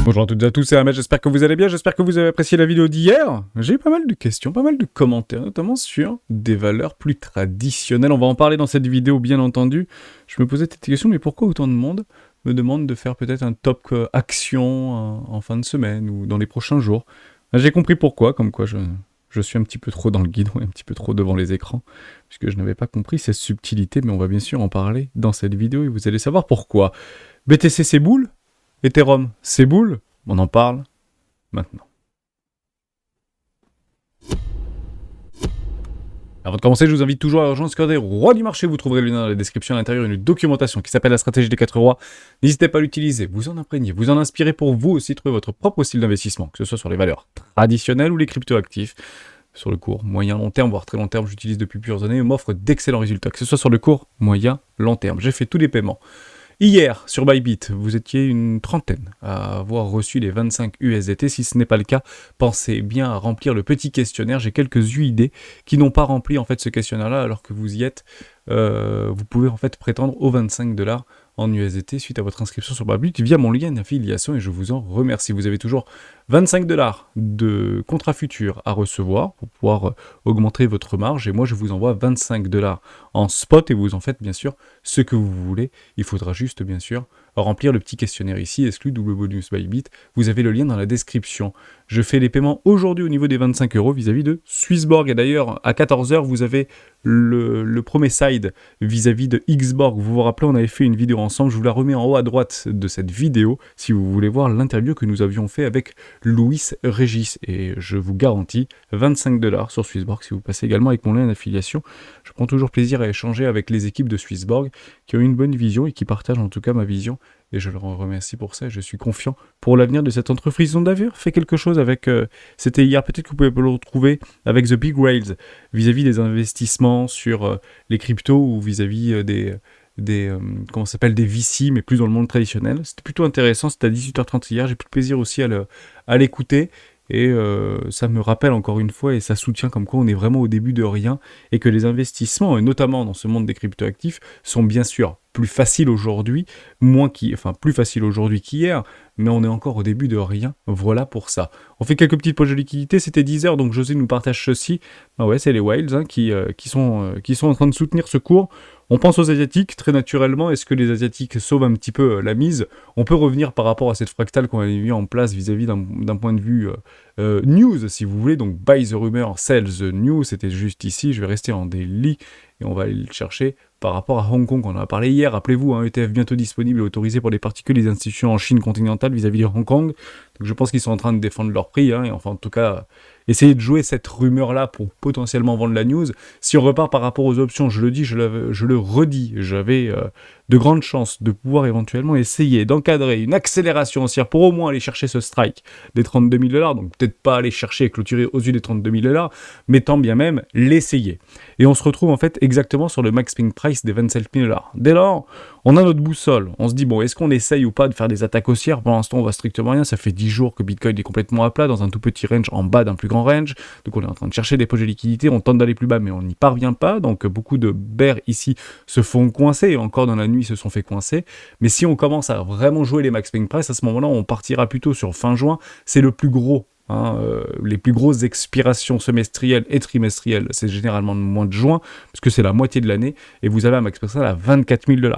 Bonjour à toutes et à tous, c'est Ahmed, j'espère que vous allez bien, j'espère que vous avez apprécié la vidéo d'hier. J'ai eu pas mal de questions, pas mal de commentaires, notamment sur des valeurs plus traditionnelles. On va en parler dans cette vidéo, bien entendu. Je me posais cette question, mais pourquoi autant de monde me demande de faire peut-être un top action en fin de semaine ou dans les prochains jours? J'ai compris pourquoi, comme quoi je suis un petit peu trop dans le guidon et un petit peu trop devant les écrans, puisque je n'avais pas compris cette subtilité, mais on va bien sûr en parler dans cette vidéo et vous allez savoir pourquoi. BTC c'est boule, Ethereum c'est boule, on en parle maintenant. Avant de commencer, je vous invite toujours à rejoindre Discord des rois du marché. Vous trouverez le lien dans la description à l'intérieur, une documentation qui s'appelle la stratégie des 4 rois. N'hésitez pas à l'utiliser, vous en imprégnez, vous en inspirez pour vous aussi trouver votre propre style d'investissement, que ce soit sur les valeurs traditionnelles ou les cryptoactifs. Sur le court, moyen, long terme, voire très long terme, j'utilise depuis plusieurs années et m'offre d'excellents résultats, que ce soit sur le court, moyen, long terme. J'ai fait tous les paiements. Hier, sur Bybit, vous étiez une trentaine à avoir reçu les 25 USDT. Si ce n'est pas le cas, pensez bien à remplir le petit questionnaire. J'ai quelques UID qui n'ont pas rempli en fait ce questionnaire-là, alors que vous y êtes. Vous pouvez en fait prétendre aux 25 $ en USDT suite à votre inscription sur Bybit via mon lien d'affiliation et je vous en remercie. Vous avez toujours 25 $ de contrat futur à recevoir pour pouvoir augmenter votre marge et moi je vous envoie 25 $ en spot et vous en faites bien sûr ce que vous voulez. Il faudra juste bien sûr remplir le petit questionnaire ici, exclu double bonus Bybit. Vous avez le lien dans la description. Je fais les paiements aujourd'hui au niveau des 25 € vis-à-vis de Swissborg et d'ailleurs à 14 h vous avez le premier side vis-à-vis de Xborg. Vous vous rappelez, on avait fait une vidéo ensemble, je vous la remets en haut à droite de cette vidéo si vous voulez voir l'interview que nous avions fait avec Louis Régis et je vous garantis 25 $ sur Swissborg si vous passez également avec mon lien d'affiliation. Je prends toujours plaisir à échanger avec les équipes de Swissborg qui ont une bonne vision et qui partagent en tout cas ma vision et je leur en remercie pour ça et je suis confiant pour l'avenir de cette entreprise. Ils ont d'ailleurs fait quelque chose avec, c'était hier, peut-être que vous pouvez le retrouver avec The Big Rails vis-à-vis des investissements sur les cryptos ou vis-à-vis comment ça s'appelle, des VC, mais plus dans le monde traditionnel. C'était plutôt intéressant, c'était à 18h30 hier, j'ai pris plaisir aussi à l'écouter, et ça me rappelle encore une fois, et ça soutient comme quoi on est vraiment au début de rien, et que les investissements, et notamment dans ce monde des cryptoactifs, sont bien sûr plus faciles aujourd'hui, plus faciles aujourd'hui qu'hier, mais on est encore au début de rien, voilà pour ça. On fait quelques petites poches de liquidité, c'était 10 h, donc José nous partage ceci. Ah ouais, c'est les Whales hein, qui sont en train de soutenir ce cours. On pense aux Asiatiques, très naturellement, est-ce que les Asiatiques sauvent un petit peu la mise? On peut revenir par rapport à cette fractale qu'on avait mis en place vis-à-vis d'un point de vue news, si vous voulez, donc buy the rumor, sell the news, c'était juste ici, je vais rester en daily, et on va aller le chercher par rapport à Hong Kong, on en a parlé hier, rappelez-vous, un ETF bientôt disponible et autorisé pour les particuliers et les institutions en Chine continentale vis-à-vis de Hong Kong, donc je pense qu'ils sont en train de défendre leur prix, hein, et enfin en tout cas, essayer de jouer cette rumeur-là pour potentiellement vendre la news. Si on repart par rapport aux options, je le dis, je le redis, j'avais de grandes chances de pouvoir éventuellement essayer d'encadrer une accélération haussière pour au moins aller chercher ce strike des 32 000 $, donc peut-être pas aller chercher et clôturer au-dessus des 32 000 $, mais tant bien même l'essayer. Et on se retrouve en fait exactement sur le max ping price des 27 000 $. Dès lors, on a notre boussole, on se dit bon, est-ce qu'on essaye ou pas de faire des attaques haussières? Pour l'instant, on voit strictement rien, ça fait 10 jours que Bitcoin est complètement à plat, dans un tout petit range en bas d'un plus grand range, donc on est en train de chercher des poches de liquidité, on tente d'aller plus bas mais on n'y parvient pas, donc beaucoup de bears ici se font coincer, et encore dans la nuit se sont fait coincer, mais si on commence à vraiment jouer les max ping price, à ce moment-là on partira plutôt sur fin juin, c'est le plus gros. Les plus grosses expirations semestrielles et trimestrielles, c'est généralement le mois de juin, puisque c'est la moitié de l'année, et vous avez un max ping price à 24 000 $.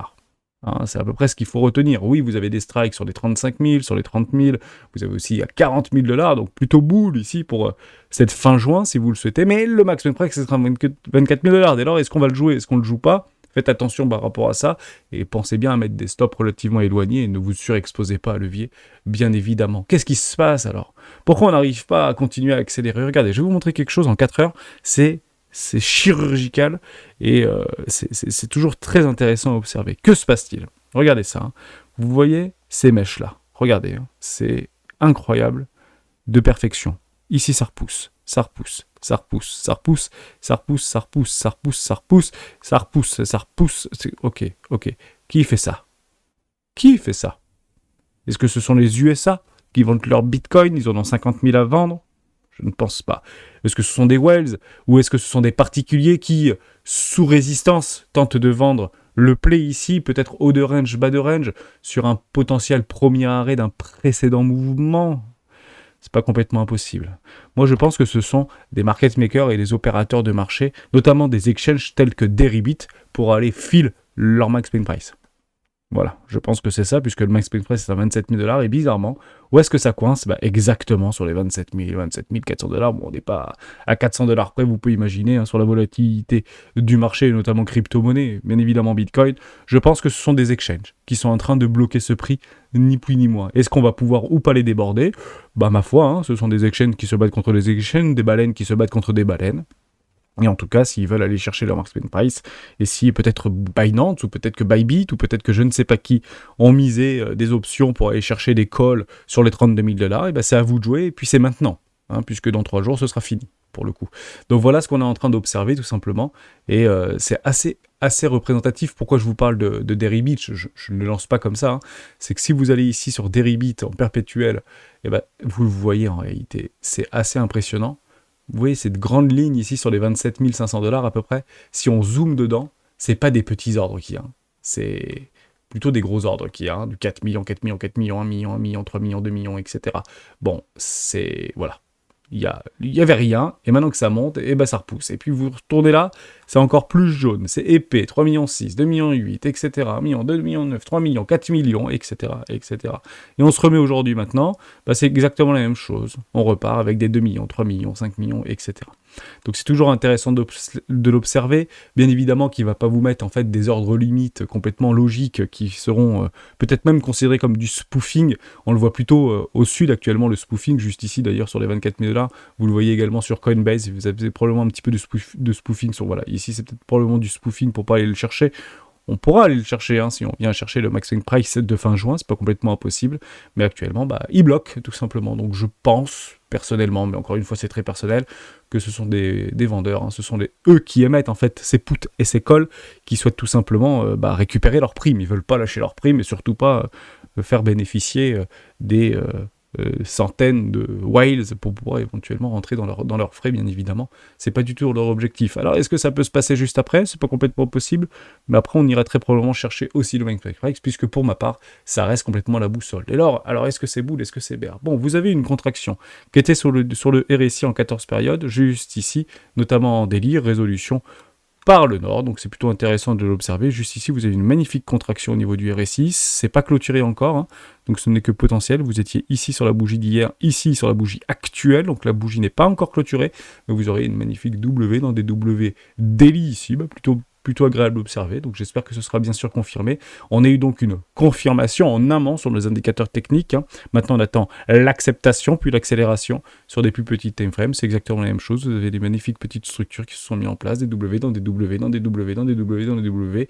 C'est à peu près ce qu'il faut retenir. Oui, vous avez des strikes sur les 35 000, sur les 30 000, vous avez aussi à 40 000 $, donc plutôt boule ici pour cette fin juin, si vous le souhaitez, mais le max ping price, ce sera 24 000 $. Dès lors, est-ce qu'on va le jouer, est-ce qu'on le joue pas? Faites attention par rapport à ça, et pensez bien à mettre des stops relativement éloignés, et ne vous surexposez pas à levier, bien évidemment. Qu'est-ce qui se passe alors? Pourquoi on n'arrive pas à continuer à accélérer? Regardez, je vais vous montrer quelque chose en 4 heures, c'est chirurgical, et c'est toujours très intéressant à observer. Que se passe-t-il? Regardez ça, hein. Vous voyez ces mèches-là, regardez, hein. C'est incroyable, de perfection. Ici, ça repousse, ça repousse, ça repousse, ça repousse, ça repousse, ça repousse, ça repousse, ça repousse, ça repousse, ça repousse. Ok. Qui fait ça? Qui fait ça? Est-ce que ce sont les USA qui vendent leur Bitcoin? Ils en ont 50 000 à vendre? Je ne pense pas. Est-ce que ce sont des whales? Ou est-ce que ce sont des particuliers qui, sous résistance, tentent de vendre le play ici, peut-être haut de range, bas de range, sur un potentiel premier arrêt d'un précédent mouvement, c'est pas complètement impossible. Moi, je pense que ce sont des market makers et des opérateurs de marché, notamment des exchanges tels que Deribit, pour aller filer leur max pin price. Voilà, je pense que c'est ça, puisque le max pin price est à 27 000 $, et bizarrement, où est-ce que ça coince? Exactement sur les 27 400 $. Bon, on n'est pas à 400 $ près, vous pouvez imaginer, hein, sur la volatilité du marché, notamment crypto-monnaie, bien évidemment Bitcoin. Je pense que ce sont des exchanges qui sont en train de bloquer ce prix, ni plus ni moins. Est-ce qu'on va pouvoir ou pas les déborder? Ma foi, hein, ce sont des exchanges qui se battent contre des exchanges, des baleines qui se battent contre des baleines. Et en tout cas, s'ils veulent aller chercher leur max pin price, et si peut-être Binance, ou peut-être que Bybit, ou peut-être que je ne sais pas qui ont misé des options pour aller chercher des calls sur les 32 000 $, et c'est à vous de jouer, et puis c'est maintenant, hein, puisque dans 3 jours, ce sera fini, pour le coup. Donc voilà ce qu'on est en train d'observer, tout simplement, et c'est assez représentatif. Pourquoi je vous parle de Deribit, je ne le lance pas comme ça, hein. C'est que si vous allez ici sur Deribit en perpétuel, vous le voyez en réalité, c'est assez impressionnant. Vous voyez cette grande ligne ici sur les 27 500 $ à peu près. Si on zoome dedans, c'est pas des petits ordres qu'il y a. C'est plutôt des gros ordres qu'il y a. Du 4 millions, 4 millions, 4 millions, 1 million, 1 million, 3 millions, 2 millions, etc. Bon, c'est... Voilà. Il y avait rien, et maintenant que ça monte, ça repousse. Et puis vous retournez là, c'est encore plus jaune, c'est épais, 3 millions 6, 2 millions 8, etc. 1 million, 2 millions 9, 3 millions, 4 millions, etc. etc. Et on se remet aujourd'hui maintenant, c'est exactement la même chose. On repart avec des 2 millions, 3 millions, 5 millions, etc. Donc c'est toujours intéressant de l'observer. Bien évidemment qu'il ne va pas vous mettre en fait des ordres limites complètement logiques qui seront peut-être même considérés comme du spoofing. On le voit plutôt au sud actuellement, le spoofing, juste ici d'ailleurs sur les 24 000 $. Vous le voyez également sur Coinbase. Vous avez probablement un petit peu de spoofing sur... Voilà, ici c'est peut-être probablement du spoofing pour pas aller le chercher. On pourra aller le chercher, hein, si on vient chercher le maximum price de fin juin, c'est pas complètement impossible, mais actuellement, il bloque tout simplement. Donc je pense, personnellement, mais encore une fois c'est très personnel, que ce sont des vendeurs, hein, ce sont eux qui émettent en fait ces puts et ces calls, qui souhaitent tout simplement récupérer leur prime. Ils veulent pas lâcher leur prime, et surtout pas faire bénéficier des... centaines de whales pour pouvoir éventuellement rentrer dans leurs frais, bien évidemment. C'est pas du tout leur objectif. Alors, est-ce que ça peut se passer juste après? C'est pas complètement possible, mais après, on ira très probablement chercher aussi le max price, puisque pour ma part, ça reste complètement la boussole. Et alors est-ce que c'est bull, est-ce que c'est bear? Bon, vous avez une contraction qui était sur le RSI en 14 périodes, juste ici, notamment en délire, résolution par le nord, donc c'est plutôt intéressant de l'observer. Juste ici, vous avez une magnifique contraction au niveau du RSI, c'est pas clôturé encore, hein, donc ce n'est que potentiel. Vous étiez ici sur la bougie d'hier, ici sur la bougie actuelle, donc la bougie n'est pas encore clôturée, mais vous aurez une magnifique W dans des W daily ici, plutôt agréable d'observer, donc j'espère que ce sera bien sûr confirmé. On a eu donc une confirmation en amont sur les indicateurs techniques, hein. Maintenant on attend l'acceptation, puis l'accélération sur des plus petites time frames, c'est exactement la même chose, vous avez des magnifiques petites structures qui se sont mises en place, des W dans des W, dans des W, dans des W, dans des W,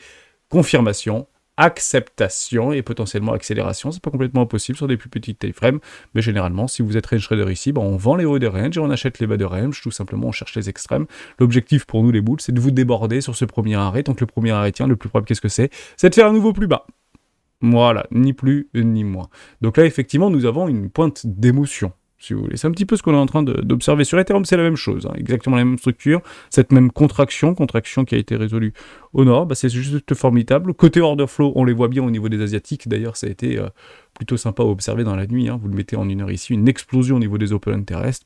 confirmation, acceptation et potentiellement accélération, c'est pas complètement impossible sur des plus petites time frames, mais généralement si vous êtes range trader ici, on vend les hauts de range et on achète les bas de range, tout simplement on cherche les extrêmes. L'objectif pour nous les bulls, c'est de vous déborder sur ce premier arrêt, tant que le premier arrêt tient, le plus probable qu'est-ce que c'est de faire un nouveau plus bas. Voilà, ni plus ni moins. Donc là effectivement nous avons une pointe d'émotion, si vous voulez. C'est un petit peu ce qu'on est en train d'observer sur Ethereum, c'est la même chose, hein, exactement la même structure, cette même contraction qui a été résolue au nord, c'est juste formidable. Côté order flow, on les voit bien au niveau des asiatiques, d'ailleurs ça a été plutôt sympa à observer dans la nuit, hein. Vous le mettez en une heure ici, une explosion au niveau des open interest,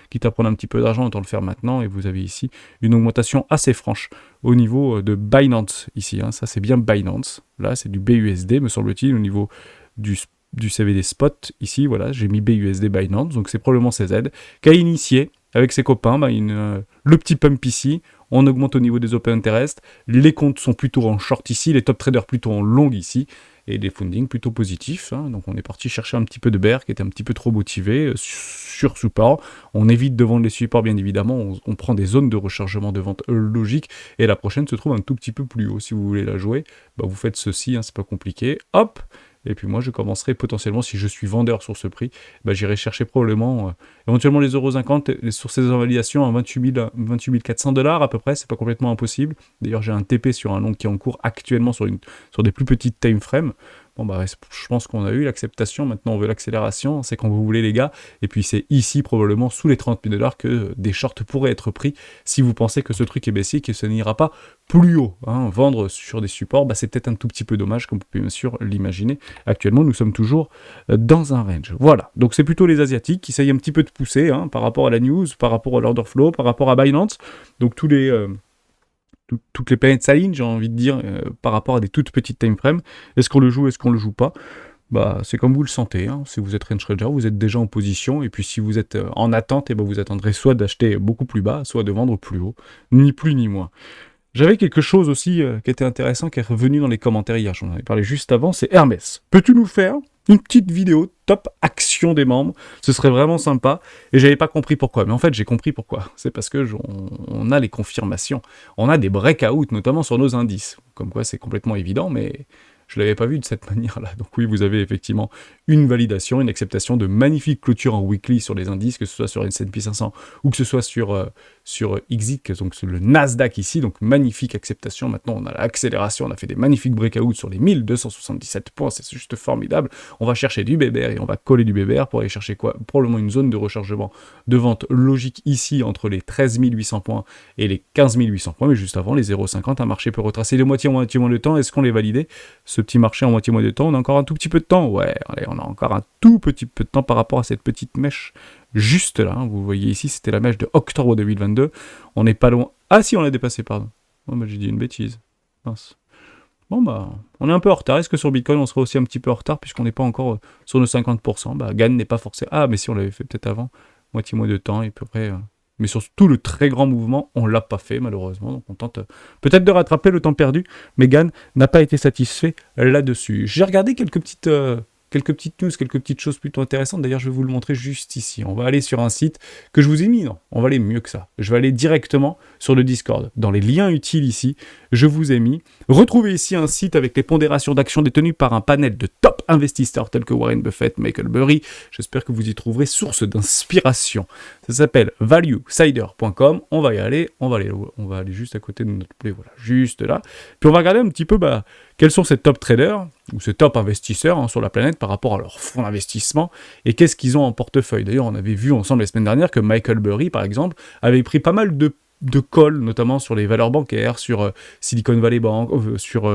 quitte à prendre un petit peu d'argent, autant le faire maintenant, et vous avez ici une augmentation assez franche au niveau de Binance ici, hein. Ça c'est bien Binance, là c'est du BUSD me semble-t-il, au niveau du CVD spot, ici, voilà, j'ai mis BUSD Binance, donc c'est probablement CZ, qui a initié avec ses copains le petit pump ici, on augmente au niveau des open interest, les comptes sont plutôt en short ici, les top traders plutôt en long ici, et des fundings plutôt positifs, hein. Donc on est parti chercher un petit peu de bear qui était un petit peu trop motivé sur support, on évite de vendre les supports bien évidemment, on prend des zones de rechargement de vente logique, et la prochaine se trouve un tout petit peu plus haut, si vous voulez la jouer, vous faites ceci, hein, c'est pas compliqué, hop. Et puis moi, je commencerai potentiellement, si je suis vendeur sur ce prix, j'irai chercher probablement, éventuellement les 0,50 sur ces invalidations à 28 400 $ à peu près, c'est pas complètement impossible. D'ailleurs, j'ai un TP sur un long qui est en cours actuellement sur des plus petites time frames. Bon, bah, je pense qu'on a eu l'acceptation. Maintenant, on veut l'accélération. C'est quand vous voulez, les gars. Et puis, c'est ici, probablement, sous les 30 000 $ que des shorts pourraient être pris si vous pensez que ce truc est baissier, que ça n'ira pas plus haut. Hein. Vendre sur des supports, bah, c'est peut-être un tout petit peu dommage, comme vous pouvez bien sûr l'imaginer. Actuellement, nous sommes toujours dans un range. Voilà. Donc, c'est plutôt les Asiatiques qui essayent un petit peu de pousser hein, par rapport à la news, par rapport à l'order flow, par rapport à Binance. Donc, toutes les planètes s'alignent, j'ai envie de dire, par rapport à des toutes petites time frames. Est-ce qu'on le joue, est-ce qu'on le joue pas? Bah, c'est comme vous le sentez. Hein. Si vous êtes range trader, vous êtes déjà en position. Et puis si vous êtes en attente, et ben vous attendrez soit d'acheter beaucoup plus bas, soit de vendre plus haut. Ni plus ni moins. J'avais quelque chose aussi qui était intéressant, qui est revenu dans les commentaires hier. J'en avais parlé juste avant, c'est Hermès. Peux-tu nous faire une petite vidéo top action des membres? Ce serait vraiment sympa. Et j'avais pas compris pourquoi. Mais en fait, j'ai compris pourquoi. C'est parce que on a les confirmations. On a des breakouts, notamment sur nos indices. Comme quoi, c'est complètement évident, mais je l'avais pas vu de cette manière-là. Donc oui, vous avez effectivement une validation, une acceptation de magnifiques clôtures en weekly sur les indices, que ce soit sur S&P 500 ou que ce soit sur XIC, donc sur le Nasdaq ici. Donc magnifique acceptation. Maintenant, on a l'accélération. On a fait des magnifiques breakouts sur les 1277 points. C'est juste formidable. On va chercher du BBR et on va coller du BBR pour aller chercher quoi? Probablement une zone de rechargement de vente logique ici entre les 13 800 points et les 15 800 points. Mais juste avant, les 0,50, un marché peut retracer de moitié en moitié moins de temps. Est-ce qu'on les validait? Ce petit marché en moitié moins de temps, on a encore un tout petit peu de temps. Ouais, allez, on a encore un tout petit peu de temps par rapport à cette petite mèche juste là. Hein. Vous voyez ici, c'était la mèche de octobre 2022. On n'est pas loin. Ah si, on l'a dépassé, pardon. Oh, bah, j'ai dit une bêtise. Mince. Bon, bah, on est un peu en retard. Est-ce que sur Bitcoin, on serait aussi un petit peu en retard puisqu'on n'est pas encore sur nos 50%? Bah, Gann n'est pas forcé. Ah, mais si, on l'avait fait peut-être avant. Moitié moins de temps et à peu près... Mais sur tout le très grand mouvement, on ne l'a pas fait malheureusement. Donc on tente peut-être de rattraper le temps perdu. Mais Gann n'a pas été satisfait là-dessus. J'ai regardé quelques petites news, quelques petites choses plutôt intéressantes. D'ailleurs, je vais vous le montrer juste ici. On va aller sur un site que je vous ai mis. Non, on va aller mieux que ça. Je vais aller directement sur le Discord. Dans les liens utiles ici, je vous ai mis. Retrouvez ici un site avec les pondérations d'actions détenues par un panel de top investisseurs tels que Warren Buffett, Michael Burry. J'espère que vous y trouverez source d'inspiration. Ça s'appelle valuesider.com. On va y aller. On va aller juste à côté de notre play. Voilà, juste là. Puis on va regarder un petit peu quels sont ces top traders ou ces top investisseurs hein, sur la planète par rapport à leur fonds d'investissement et qu'est-ce qu'ils ont en portefeuille. D'ailleurs, on avait vu ensemble la semaine dernière que Michael Burry, par exemple, avait pris pas mal de calls, notamment sur les valeurs bancaires, sur Silicon Valley Bank, sur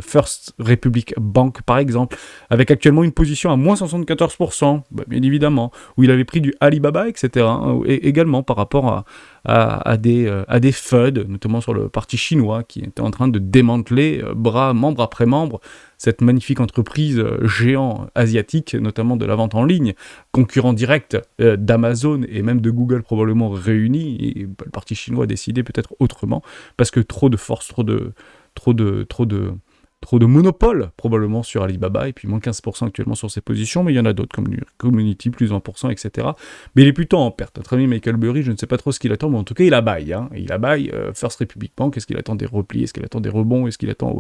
First Republic Bank, par exemple, avec actuellement une position à moins 74%, bah, bien évidemment, où il avait pris du Alibaba, etc., hein, et également par rapport à des FUD, notamment sur le parti chinois, qui était en train de démanteler, membre après membre, cette magnifique entreprise géant asiatique, notamment de la vente en ligne, concurrent direct d'Amazon et même de Google probablement réunis, et le parti chinois a décidé peut-être autrement, parce que trop de force, trop de monopole probablement sur Alibaba, et puis moins 15% actuellement sur ses positions, mais il y en a d'autres comme Community, plus 20%, etc. Mais il est plutôt en perte. Notre ami Michael Burry, je ne sais pas trop ce qu'il attend, mais en tout cas il a buy. Hein. Il a buy First Republic Bank. Est-ce qu'il attend des replis? Est-ce qu'il attend des rebonds? Est-ce qu'il attend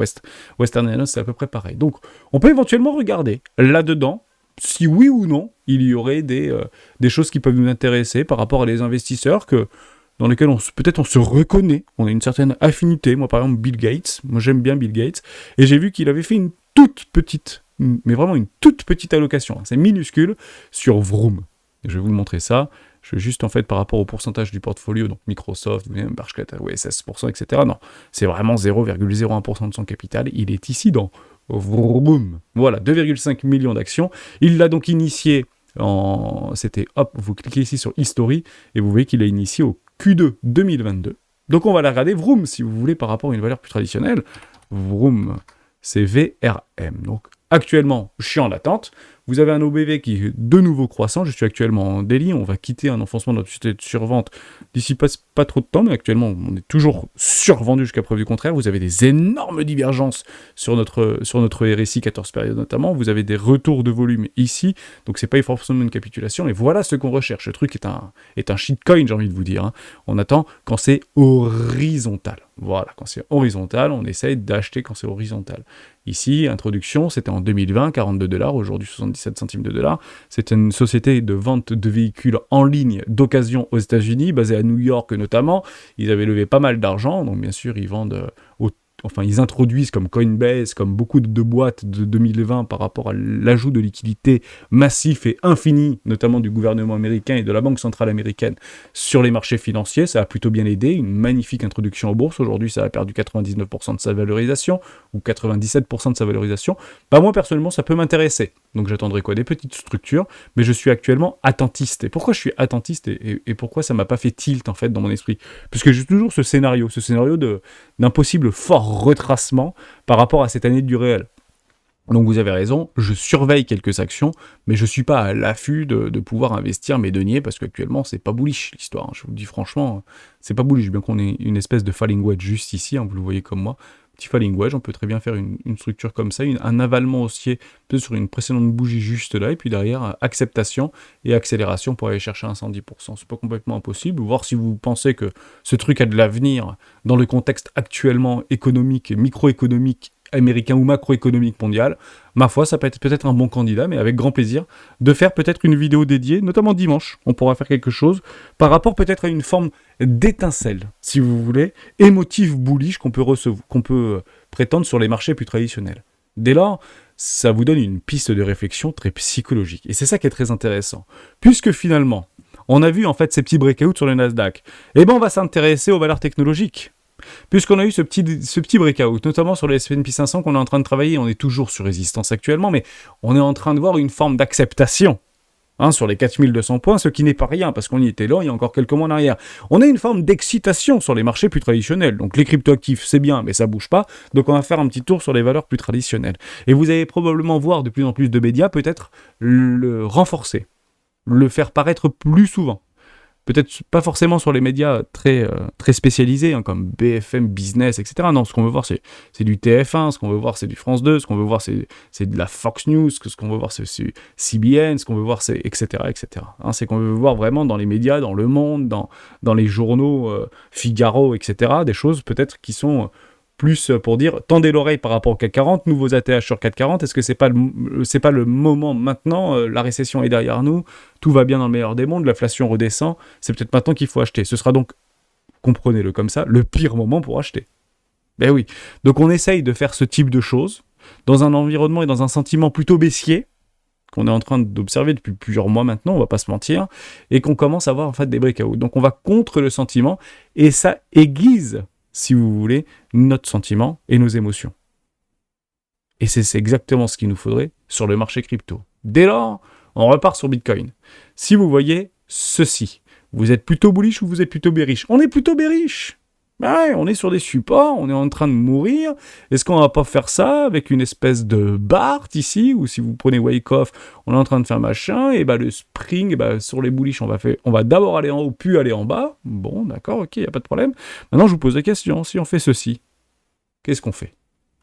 Western Alliance? C'est à peu près pareil. Donc on peut éventuellement regarder là-dedans si oui ou non il y aurait des choses qui peuvent nous intéresser par rapport à des investisseurs dans lesquels peut-être on se reconnaît, on a une certaine affinité. Moi, par exemple, Bill Gates, moi j'aime bien Bill Gates, et j'ai vu qu'il avait fait une toute petite, mais vraiment une toute petite allocation, hein, c'est minuscule, sur Vroom. Et je vais vous montrer ça. Je vais juste, en fait, par rapport au pourcentage du portfolio, donc Microsoft, Barclays, 16%, etc. Non, c'est vraiment 0,01% de son capital. Il est ici dans Vroom. Voilà, 2,5 millions d'actions. Il l'a donc initié c'était, hop, vous cliquez ici sur History, et vous voyez qu'il a initié au Q2 2022. Donc on va la regarder, Vroom, si vous voulez, par rapport à une valeur plus traditionnelle. Vroom, c'est VRM. Donc actuellement, je suis en attente. Vous avez un OBV qui est de nouveau croissant. Je suis actuellement en daily. On va quitter un enfoncement de notre société de survente d'ici pas trop de temps, mais actuellement, on est toujours survendu jusqu'à preuve du contraire. Vous avez des énormes divergences sur notre RSI 14 périodes notamment. Vous avez des retours de volume ici. Donc, c'est pas forcément une capitulation. Et voilà ce qu'on recherche. Le truc est un shitcoin, j'ai envie de vous dire. Hein. On attend quand c'est horizontal. Voilà, quand c'est horizontal, on essaye d'acheter quand c'est horizontal. Ici, introduction, c'était en 2020, $42, aujourd'hui 77 centimes de dollars. C'est une société de vente de véhicules en ligne d'occasion aux États-Unis, basée à New York notamment. Ils avaient levé pas mal d'argent, donc bien sûr, ils vendent au enfin, ils introduisent comme Coinbase, comme beaucoup de boîtes de 2020 par rapport à l'ajout de liquidités massif et infini, notamment du gouvernement américain et de la Banque centrale américaine sur les marchés financiers. Ça a plutôt bien aidé, une magnifique introduction aux bourses. Aujourd'hui, ça a perdu 99% de sa valorisation, ou 97% de sa valorisation. Bah, moi, personnellement, ça peut m'intéresser. Donc j'attendrai quoi? Des petites structures, mais je suis actuellement attentiste. Et pourquoi je suis attentiste et pourquoi ça m'a pas fait tilt, en fait, dans mon esprit? Parce que j'ai toujours ce scénario d'un possible fort retracement par rapport à cette année du réel. Donc vous avez raison, je surveille quelques actions, mais je suis pas à l'affût de pouvoir investir mes deniers, parce qu'actuellement c'est pas bullish l'histoire, hein. Je vous le dis franchement, c'est pas bullish, bien qu'on ait une espèce de falling wedge juste ici, hein, vous le voyez comme moi, petit falling wedge, on peut très bien faire une structure comme ça, un avalement haussier, peut-être sur une précédente bougie juste là, et puis derrière, acceptation et accélération pour aller chercher un 110%. C'est pas complètement impossible, voir si vous pensez que ce truc a de l'avenir dans le contexte actuellement économique et microéconomique américain ou macroéconomique mondial, ma foi, ça peut être peut-être un bon candidat, mais avec grand plaisir, de faire peut-être une vidéo dédiée, notamment dimanche. On pourra faire quelque chose par rapport peut-être à une forme d'étincelle, si vous voulez, émotive bullish qu'on peut prétendre sur les marchés plus traditionnels. Dès lors, ça vous donne une piste de réflexion très psychologique. Et c'est ça qui est très intéressant. Puisque finalement, on a vu en fait ces petits breakouts sur le Nasdaq, eh ben on va s'intéresser aux valeurs technologiques. Puisqu'on a eu ce petit breakout, notamment sur le S&P 500 qu'on est en train de travailler, on est toujours sur résistance actuellement, mais on est en train de voir une forme d'acceptation sur les 4200 points, ce qui n'est pas rien, parce qu'on y était là il y a encore quelques mois en arrière. On a une forme d'excitation sur les marchés plus traditionnels, donc les cryptoactifs c'est bien, mais ça bouge pas, donc on va faire un petit tour sur les valeurs plus traditionnelles. Et vous allez probablement voir de plus en plus de médias peut-être le renforcer, le faire paraître plus souvent. Peut-être pas forcément sur les médias très spécialisés, comme BFM Business, etc. Non, ce qu'on veut voir, c'est du TF1, ce qu'on veut voir, c'est du France 2, ce qu'on veut voir, c'est de la Fox News, ce qu'on veut voir, c'est CBN, ce qu'on veut voir, c'est etc. etc. C'est qu'on veut voir vraiment dans les médias, dans Le Monde, dans les journaux Figaro, etc. Des choses peut-être qui sont plus pour dire, tendez l'oreille par rapport au CAC 40, nouveaux ATH sur CAC 40, est-ce que c'est pas le moment maintenant, la récession est derrière nous, tout va bien dans le meilleur des mondes, l'inflation redescend, c'est peut-être maintenant qu'il faut acheter. Ce sera donc, comprenez-le comme ça, le pire moment pour acheter. Ben oui. Donc on essaye de faire ce type de choses, dans un environnement et dans un sentiment plutôt baissier, qu'on est en train d'observer depuis plusieurs mois maintenant, on va pas se mentir, et qu'on commence à voir en fait des breakouts. Donc on va contre le sentiment, et ça aiguise, si vous voulez, notre sentiment et nos émotions. Et c'est exactement ce qu'il nous faudrait sur le marché crypto. Dès lors, on repart sur Bitcoin. Si vous voyez ceci, vous êtes plutôt bullish ou vous êtes plutôt bearish? On est plutôt bearish. Ben ouais, on est sur des supports, on est en train de mourir. Est-ce qu'on va pas faire ça avec une espèce de BART ici, ou si vous prenez Wake Off, on est en train de faire machin, et le spring, sur les bullish, on va d'abord aller en haut, puis aller en bas. Bon, d'accord, ok, il n'y a pas de problème. Maintenant, je vous pose la question, si on fait ceci, qu'est-ce qu'on fait?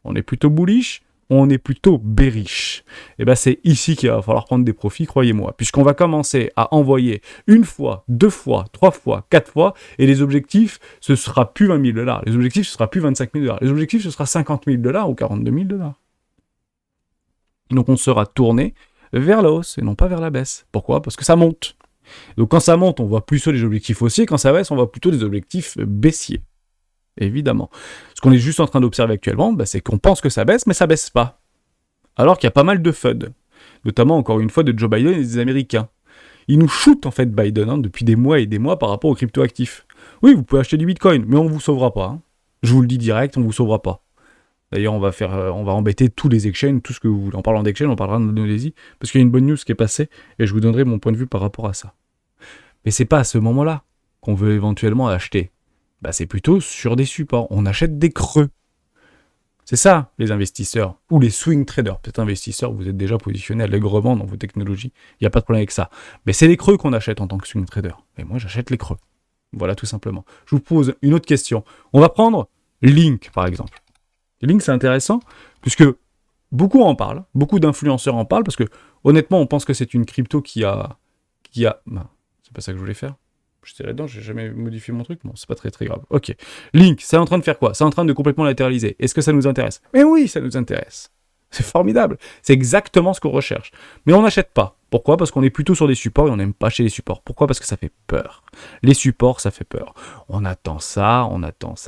On est plutôt bullish, on est plutôt bearish. Et c'est ici qu'il va falloir prendre des profits, croyez-moi, puisqu'on va commencer à envoyer une fois, 2 fois, 3 fois, 4 fois, et les objectifs, ce sera plus 20 000 $, les objectifs, ce sera plus 25 000 $, les objectifs, ce sera 50 000 $ ou 42 000 $. Donc on sera tourné vers la hausse et non pas vers la baisse. Pourquoi? Parce que ça monte. Donc quand ça monte, on voit plutôt les objectifs haussiers, quand ça baisse, on voit plutôt des objectifs baissiers. Évidemment. Ce qu'on est juste en train d'observer actuellement, c'est qu'on pense que ça baisse, mais ça baisse pas. Alors qu'il y a pas mal de FUD, notamment encore une fois de Joe Biden et des Américains. Ils nous shootent en fait Biden depuis des mois et des mois par rapport aux cryptoactifs. Oui, vous pouvez acheter du Bitcoin, mais on vous sauvera pas. Je vous le dis direct, on vous sauvera pas. D'ailleurs, on va embêter tous les exchanges, tout ce que vous voulez. En parlant d'exchange, on parlera d'Indonésie, parce qu'il y a une bonne news qui est passée, et je vous donnerai mon point de vue par rapport à ça. Mais c'est pas à ce moment-là qu'on veut éventuellement acheter. C'est plutôt sur des supports. On achète des creux. C'est ça, les investisseurs, ou les swing traders. Peut-être investisseurs, vous êtes déjà positionné allègrement dans vos technologies. Il n'y a pas de problème avec ça. Mais c'est les creux qu'on achète en tant que swing trader. Et moi, j'achète les creux. Voilà, tout simplement. Je vous pose une autre question. On va prendre Link, par exemple. Link, c'est intéressant, puisque beaucoup en parlent, beaucoup d'influenceurs en parlent, parce que, honnêtement, on pense que c'est une crypto qui a... c'est pas ça que je voulais faire. J'étais là-dedans, j'ai jamais modifié mon truc. Bon, c'est pas très très grave. Ok. Link, c'est en train de faire quoi? C'est en train de complètement latéraliser. Est-ce que ça nous intéresse? Mais oui, ça nous intéresse. C'est formidable. C'est exactement ce qu'on recherche. Mais on n'achète pas. Pourquoi? Parce qu'on est plutôt sur des supports et on n'aime pas chez les supports. Pourquoi? Parce que ça fait peur. Les supports, ça fait peur. On attend ça,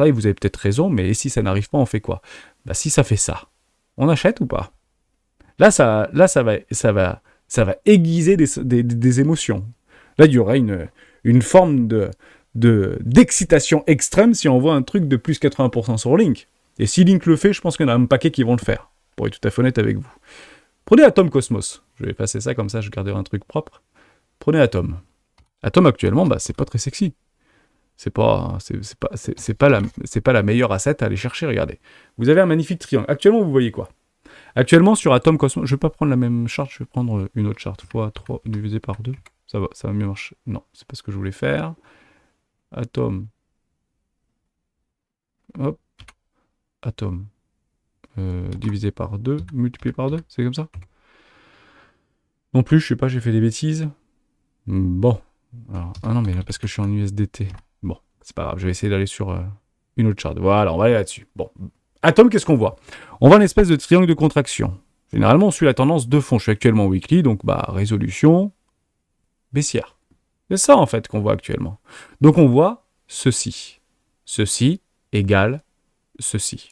et vous avez peut-être raison, mais si ça n'arrive pas, on fait quoi? Bah si ça fait ça, on achète ou pas? Là, ça va aiguiser des émotions. Là, il y aura une forme d'excitation extrême si on voit un truc de plus 80% sur Link. Et si Link le fait, je pense qu'il y en a un paquet qui vont le faire, pour être tout à fait honnête avec vous. Prenez Atom Cosmos. Je vais passer ça comme ça, je garderai un truc propre. Prenez Atom. Atom actuellement, bah c'est pas très sexy. C'est pas la meilleure asset à aller chercher, regardez. Vous avez un magnifique triangle. Actuellement, vous voyez quoi? Actuellement, sur Atom Cosmos, je vais pas prendre la même charte, je vais prendre une autre charte. x3 divisé par 2. Ça va mieux marcher. Non, c'est pas ce que je voulais faire. Atom. Hop. Atom. Divisé par 2, multiplié par 2, c'est comme ça? Non plus, je sais pas, j'ai fait des bêtises. Bon. Alors, ah non, mais là, parce que je suis en USDT. Bon, c'est pas grave, je vais essayer d'aller sur une autre charte. Voilà, on va aller là-dessus. Bon. Atom, qu'est-ce qu'on voit? On voit une espèce de triangle de contraction. Généralement, on suit la tendance de fond. Je suis actuellement en weekly, donc résolution baissière. C'est ça, en fait, qu'on voit actuellement. Donc, on voit ceci. Ceci égale ceci.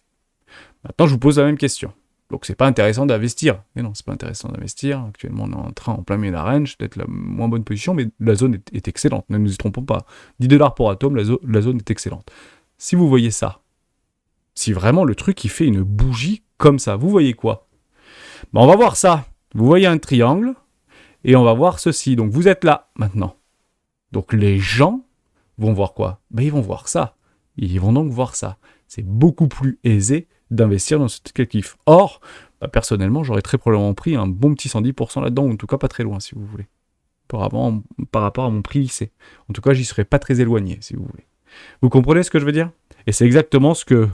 Maintenant, je vous pose la même question. Donc, c'est pas intéressant d'investir. Mais non, c'est pas intéressant d'investir. Actuellement, on est en train, en plein milieu de la range, peut-être la moins bonne position, mais la zone est excellente. Ne nous y trompons pas. 10 $ pour Atom, la zone est excellente. Si vous voyez ça, si vraiment le truc, il fait une bougie comme ça, vous voyez quoi? On va voir ça. Vous voyez un triangle, et on va voir ceci. Donc, vous êtes là, maintenant. Donc, les gens vont voir quoi? Ils vont voir ça. Ils vont donc voir ça. C'est beaucoup plus aisé d'investir dans ce kiff. Or, personnellement, j'aurais très probablement pris un bon petit 110% là-dedans, ou en tout cas pas très loin, si vous voulez. Par rapport à mon prix lycée. En tout cas, j'y serais pas très éloigné, si vous voulez. Vous comprenez ce que je veux dire? Et c'est exactement ce que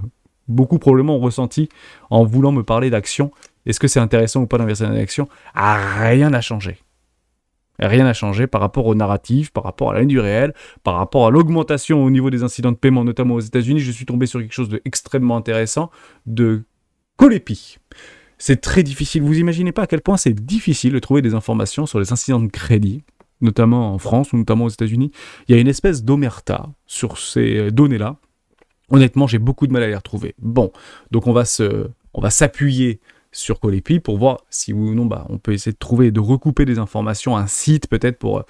beaucoup probablement ont ressenti en voulant me parler d'action. Est-ce que c'est intéressant ou pas d'investir dans l'action? Rien n'a changé. Rien n'a changé par rapport au narratif, par rapport à la ligne du réel, par rapport à l'augmentation au niveau des incidents de paiement, notamment aux États-Unis. Je suis tombé sur quelque chose d'extrêmement intéressant, de Colepi. C'est très difficile. Vous imaginez pas à quel point c'est difficile de trouver des informations sur les incidents de crédit, notamment en France ou notamment aux États-Unis. Il y a une espèce d'omerta sur ces données-là. Honnêtement, j'ai beaucoup de mal à les retrouver. Bon, donc on va s'appuyer sur Colepi pour voir si oui ou non on peut essayer de trouver, de recouper des informations, un site peut-être pour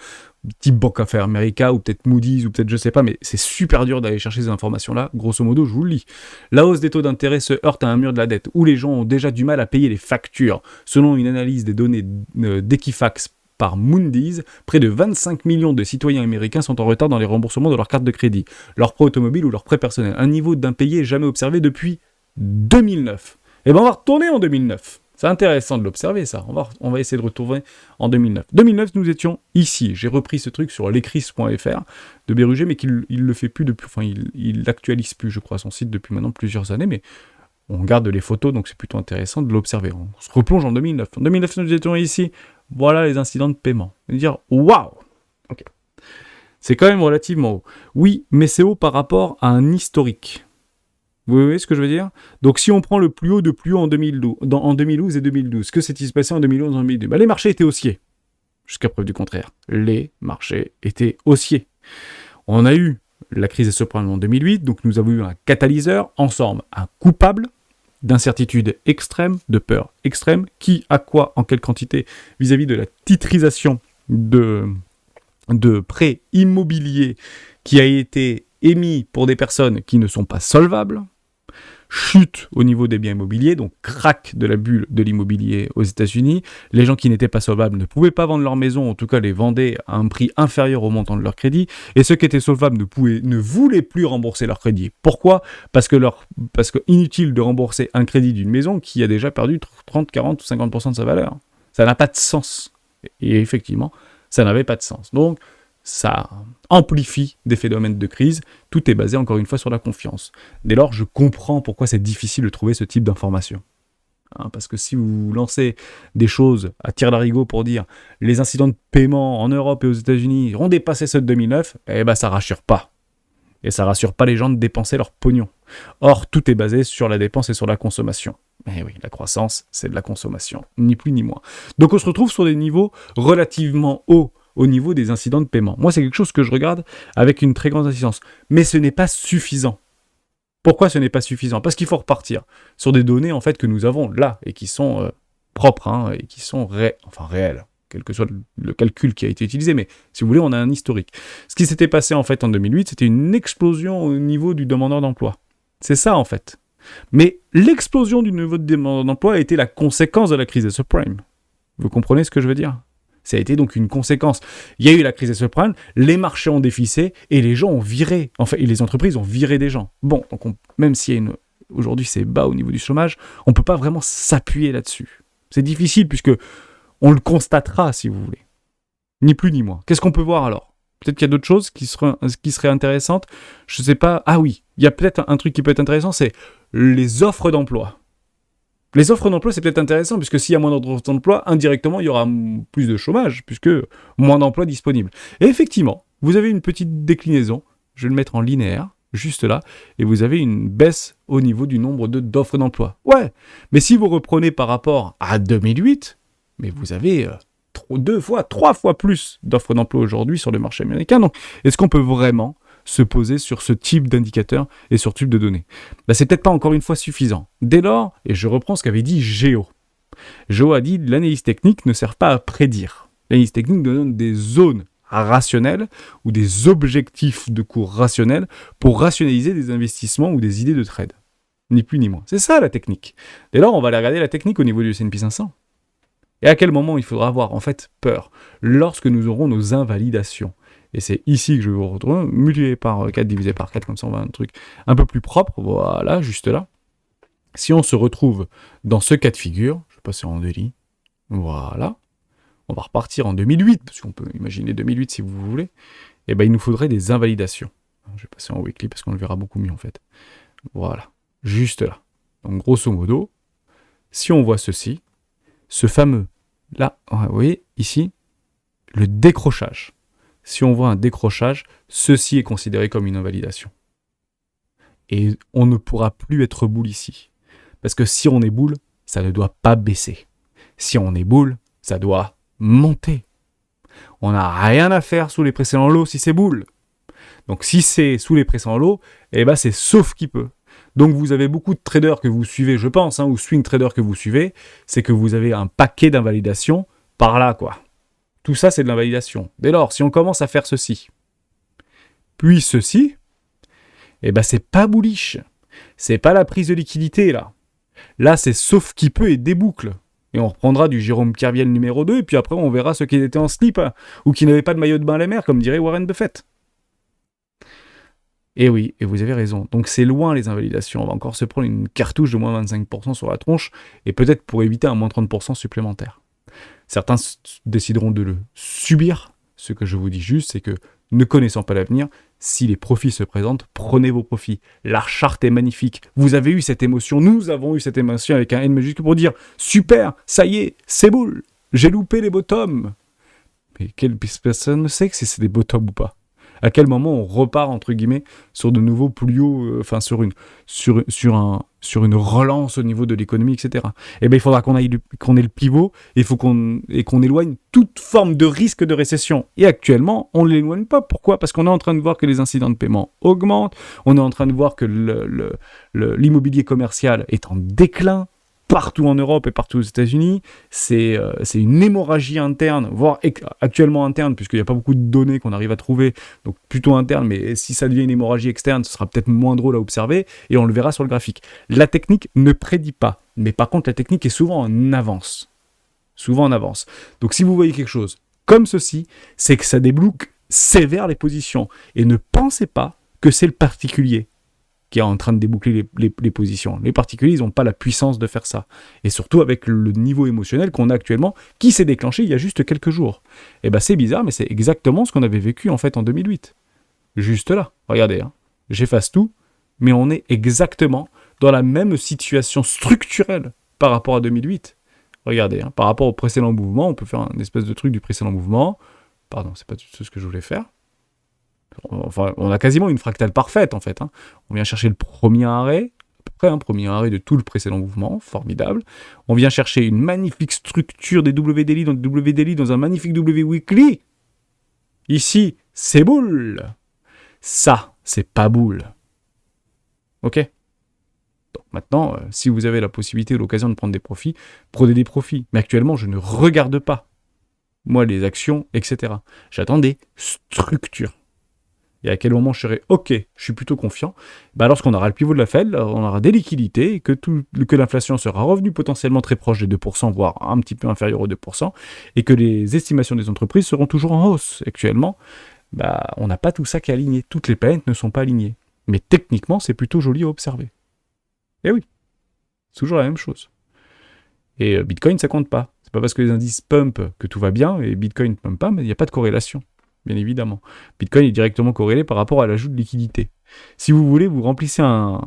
type Bank of America ou peut-être Moody's ou peut-être je sais pas, mais c'est super dur d'aller chercher ces informations-là. Grosso modo, je vous le lis. La hausse des taux d'intérêt se heurte à un mur de la dette où les gens ont déjà du mal à payer les factures. Selon une analyse des données d'Equifax par Moody's, près de 25 millions de citoyens américains sont en retard dans les remboursements de leurs cartes de crédit, leurs prêts automobiles ou leurs prêts personnels. Un niveau d'impayé jamais observé depuis 2009. Et on va retourner en 2009. C'est intéressant de l'observer, ça. On va essayer de retourner en 2009. 2009, nous étions ici. J'ai repris ce truc sur l'écris.fr de Bérugé, mais qu'il le fait plus depuis... Enfin, il l'actualise plus, je crois, son site depuis maintenant plusieurs années, mais on garde les photos, donc c'est plutôt intéressant de l'observer. On se replonge en 2009. En 2009, nous étions ici. Voilà les incidents de paiement. On va dire, waouh! Ok. C'est quand même relativement haut. Oui, mais c'est haut par rapport à un historique. Vous voyez ce que je veux dire? Donc si on prend le plus haut de plus haut en 2012 et 2012, que s'est-il passé en 2011 et en 2012? Les marchés étaient haussiers, jusqu'à preuve du contraire. Les marchés étaient haussiers. On a eu la crise des subprimes en 2008, donc nous avons eu un catalyseur, ensemble, un coupable d'incertitude extrême, de peur extrême, qui a quoi, en quelle quantité, vis-à-vis de la titrisation de prêts immobiliers qui a été émis pour des personnes qui ne sont pas solvables, chute au niveau des biens immobiliers, donc crack de la bulle de l'immobilier aux États-Unis. Les gens qui n'étaient pas solvables ne pouvaient pas vendre leur maison, en tout cas les vendaient à un prix inférieur au montant de leur crédit, et ceux qui étaient solvables ne voulaient plus rembourser leur crédit. Pourquoi? Parce que inutile de rembourser un crédit d'une maison qui a déjà perdu 30, 40 ou 50% de sa valeur. Ça n'a pas de sens. Et effectivement, ça n'avait pas de sens. Donc, ça amplifie des phénomènes de crise. Tout est basé, encore une fois, sur la confiance. Dès lors, je comprends pourquoi c'est difficile de trouver ce type d'informations. Parce que si vous lancez des choses à tire-larigot pour dire les incidents de paiement en Europe et aux États-Unis ont dépassé ceux de 2009, ça rassure pas. Et ça rassure pas les gens de dépenser leur pognon. Or, tout est basé sur la dépense et sur la consommation. Eh oui, la croissance, c'est de la consommation, ni plus ni moins. Donc on se retrouve sur des niveaux relativement hauts au niveau des incidents de paiement. Moi, c'est quelque chose que je regarde avec une très grande insistance. Mais ce n'est pas suffisant. Pourquoi ce n'est pas suffisant? Parce qu'il faut repartir sur des données en fait que nous avons là et qui sont propres et qui sont réelles, quel que soit le calcul qui a été utilisé. Mais si vous voulez, on a un historique. Ce qui s'était passé en fait en 2008, c'était une explosion au niveau du demandeur d'emploi. C'est ça en fait. Mais l'explosion du niveau de demandeur d'emploi a été la conséquence de la crise des subprimes. Vous comprenez ce que je veux dire? Ça a été donc une conséquence. Il y a eu la crise des subprimes, les marchés ont déficé et les gens ont viré. Enfin, et les entreprises ont viré des gens. Bon, donc même si aujourd'hui c'est bas au niveau du chômage, on ne peut pas vraiment s'appuyer là-dessus. C'est difficile puisque on le constatera si vous voulez. Ni plus ni moins. Qu'est-ce qu'on peut voir alors? Peut-être qu'il y a d'autres choses qui seraient intéressantes. Je ne sais pas. Ah oui, il y a peut-être un truc qui peut être intéressant, c'est les offres d'emploi. Les offres d'emploi, c'est peut-être intéressant, puisque s'il y a moins d'offres d'emploi, indirectement, il y aura plus de chômage, puisque moins d'emplois disponibles. Et effectivement, vous avez une petite déclinaison, je vais le mettre en linéaire, juste là, et vous avez une baisse au niveau du nombre d'offres d'emploi. Ouais, mais si vous reprenez par rapport à 2008, mais vous avez 3 fois plus d'offres d'emploi aujourd'hui sur le marché américain. Donc, est-ce qu'on peut vraiment se poser sur ce type d'indicateur et sur ce type de données? C'est peut-être pas encore une fois suffisant. Dès lors, et je reprends ce qu'avait dit Géo. Géo a dit « l'analyse technique ne sert pas à prédire. L'analyse technique donne des zones rationnelles ou des objectifs de cours rationnels pour rationaliser des investissements ou des idées de trade. » Ni plus ni moins. C'est ça la technique. Dès lors, on va aller regarder la technique au niveau du S&P 500. Et à quel moment il faudra avoir en fait peur? Lorsque nous aurons nos invalidations. Et c'est ici que je vais vous retrouver, multiplié par 4, divisé par 4, comme ça on va un truc un peu plus propre, voilà, juste là. Si on se retrouve dans ce cas de figure, je vais passer en délit, voilà, on va repartir en 2008, parce qu'on peut imaginer 2008 si vous voulez, et ben il nous faudrait des invalidations. Je vais passer en weekly parce qu'on le verra beaucoup mieux en fait. Voilà, juste là. Donc grosso modo, si on voit ceci, ce fameux, là, vous voyez, ici, le décrochage. Si on voit un décrochage, ceci est considéré comme une invalidation. Et on ne pourra plus être boule ici. Parce que si on est boule, ça ne doit pas baisser. Si on est boule, ça doit monter. On n'a rien à faire sous les précédents lots si c'est boule. Donc si c'est sous les précédents lots, eh ben c'est sauf qui peut. Donc vous avez beaucoup de traders que vous suivez, je pense, ou swing traders que vous suivez, c'est que vous avez un paquet d'invalidations par là, quoi. Tout ça, c'est de l'invalidation. Dès lors, si on commence à faire ceci, puis ceci, eh ben c'est pas bullish. C'est pas la prise de liquidité, là. Là, c'est sauf qui peut et déboucle. Et on reprendra du Jérôme Kerviel numéro 2, et puis après, on verra ceux qui étaient en slip, ou qui n'avaient pas de maillot de bain à la mer, comme dirait Warren Buffett. Et oui, et vous avez raison. Donc c'est loin les invalidations. On va encore se prendre une cartouche de moins 25% sur la tronche, et peut-être pour éviter un moins 30% supplémentaire. Certains décideront de le subir. Ce que je vous dis juste, c'est que, ne connaissant pas l'avenir, si les profits se présentent, prenez vos profits. La charte est magnifique. Vous avez eu cette émotion, nous avons eu cette émotion avec un N majuscule pour dire « Super, ça y est, c'est boule, j'ai loupé les bottoms ». Mais quelle personne ne sait que c'est des bottoms ou pas? À quel moment on repart, entre guillemets, sur de nouveaux plus hauts, sur une relance au niveau de l'économie, etc. Eh bien, il faudra qu'on ait le pivot, et qu'on éloigne toute forme de risque de récession. Et actuellement, on ne l'éloigne pas. Pourquoi? Parce qu'on est en train de voir que les incidents de paiement augmentent, on est en train de voir que l'immobilier commercial est en déclin, partout en Europe et partout aux États-Unis, c'est une hémorragie interne, voire actuellement interne, puisqu'il n'y a pas beaucoup de données qu'on arrive à trouver, donc plutôt interne, mais si ça devient une hémorragie externe, ce sera peut-être moins drôle à observer, et on le verra sur le graphique. La technique ne prédit pas, mais par contre la technique est souvent en avance. Souvent en avance. Donc si vous voyez quelque chose comme ceci, c'est que ça débloque sévère les positions, et ne pensez pas que c'est le particulier qui est en train de déboucler les positions. Les particuliers, ils n'ont pas la puissance de faire ça. Et surtout avec le niveau émotionnel qu'on a actuellement, qui s'est déclenché il y a juste quelques jours. Et ben c'est bizarre, mais c'est exactement ce qu'on avait vécu en fait en 2008. Juste là, regardez, j'efface tout, mais on est exactement dans la même situation structurelle par rapport à 2008. Regardez, par rapport au précédent mouvement, on peut faire un espèce de truc du précédent mouvement. Pardon, c'est pas tout ce que je voulais faire. Enfin, on a quasiment une fractale parfaite, en fait. Hein. On vient chercher le premier arrêt, à peu près un premier arrêt de tout le précédent mouvement, formidable. On vient chercher une magnifique structure des W daily dans un magnifique W weekly. Ici, c'est boule. Ça, c'est pas boule. Ok ? Donc maintenant, si vous avez la possibilité ou l'occasion de prendre des profits, prenez des profits. Mais actuellement, je ne regarde pas, moi, les actions, etc. J'attends des structures. Et à quel moment je serai OK, je suis plutôt confiant, lorsqu'on aura le pivot de la Fed, on aura des liquidités, que l'inflation sera revenue potentiellement très proche des 2%, voire un petit peu inférieure aux 2%, et que les estimations des entreprises seront toujours en hausse. Actuellement, on n'a pas tout ça qui est aligné. Toutes les planètes ne sont pas alignées. Mais techniquement, c'est plutôt joli à observer. Et oui, c'est toujours la même chose. Et Bitcoin, ça compte pas. C'est pas parce que les indices pump que tout va bien, et Bitcoin ne pump pas, mais il n'y a pas de corrélation. Bien évidemment. Bitcoin est directement corrélé par rapport à l'ajout de liquidité. Si vous voulez, vous remplissez un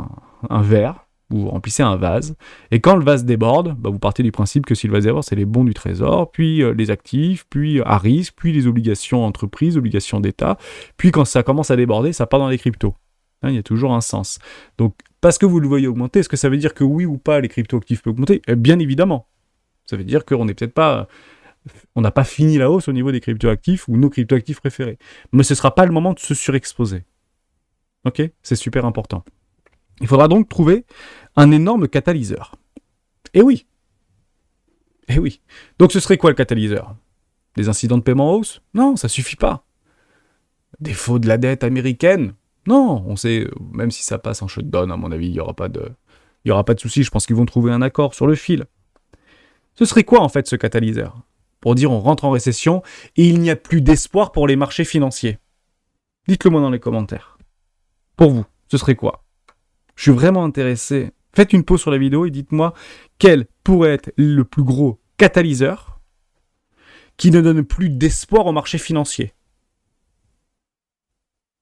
verre, vous remplissez un vase, et quand le vase déborde, vous partez du principe que si le vase déborde, c'est les bons du trésor, puis les actifs, puis à risque, puis les obligations entreprises, obligations d'État, puis quand ça commence à déborder, ça part dans les cryptos. Hein, il y a toujours un sens. Donc, parce que vous le voyez augmenter, est-ce que ça veut dire que oui ou pas, les crypto-actifs peuvent augmenter ? Bien évidemment. Ça veut dire qu'on n'est peut-être pas... On n'a pas fini la hausse au niveau des cryptoactifs ou nos cryptoactifs préférés. Mais ce ne sera pas le moment de se surexposer. Ok ? C'est super important. Il faudra donc trouver un énorme catalyseur. Eh oui. Donc ce serait quoi le catalyseur ? Des incidents de paiement en hausse ? Non, ça suffit pas. Défaut de la dette américaine ? Non, on sait, même si ça passe en shutdown, à mon avis, il n'y aura pas de souci. Je pense qu'ils vont trouver un accord sur le fil. Ce serait quoi en fait ce catalyseur ? Pour dire on rentre en récession et il n'y a plus d'espoir pour les marchés financiers. Dites-le moi dans les commentaires. Pour vous, ce serait quoi ? Je suis vraiment intéressé. Faites une pause sur la vidéo et dites-moi quel pourrait être le plus gros catalyseur qui ne donne plus d'espoir aux marchés financiers.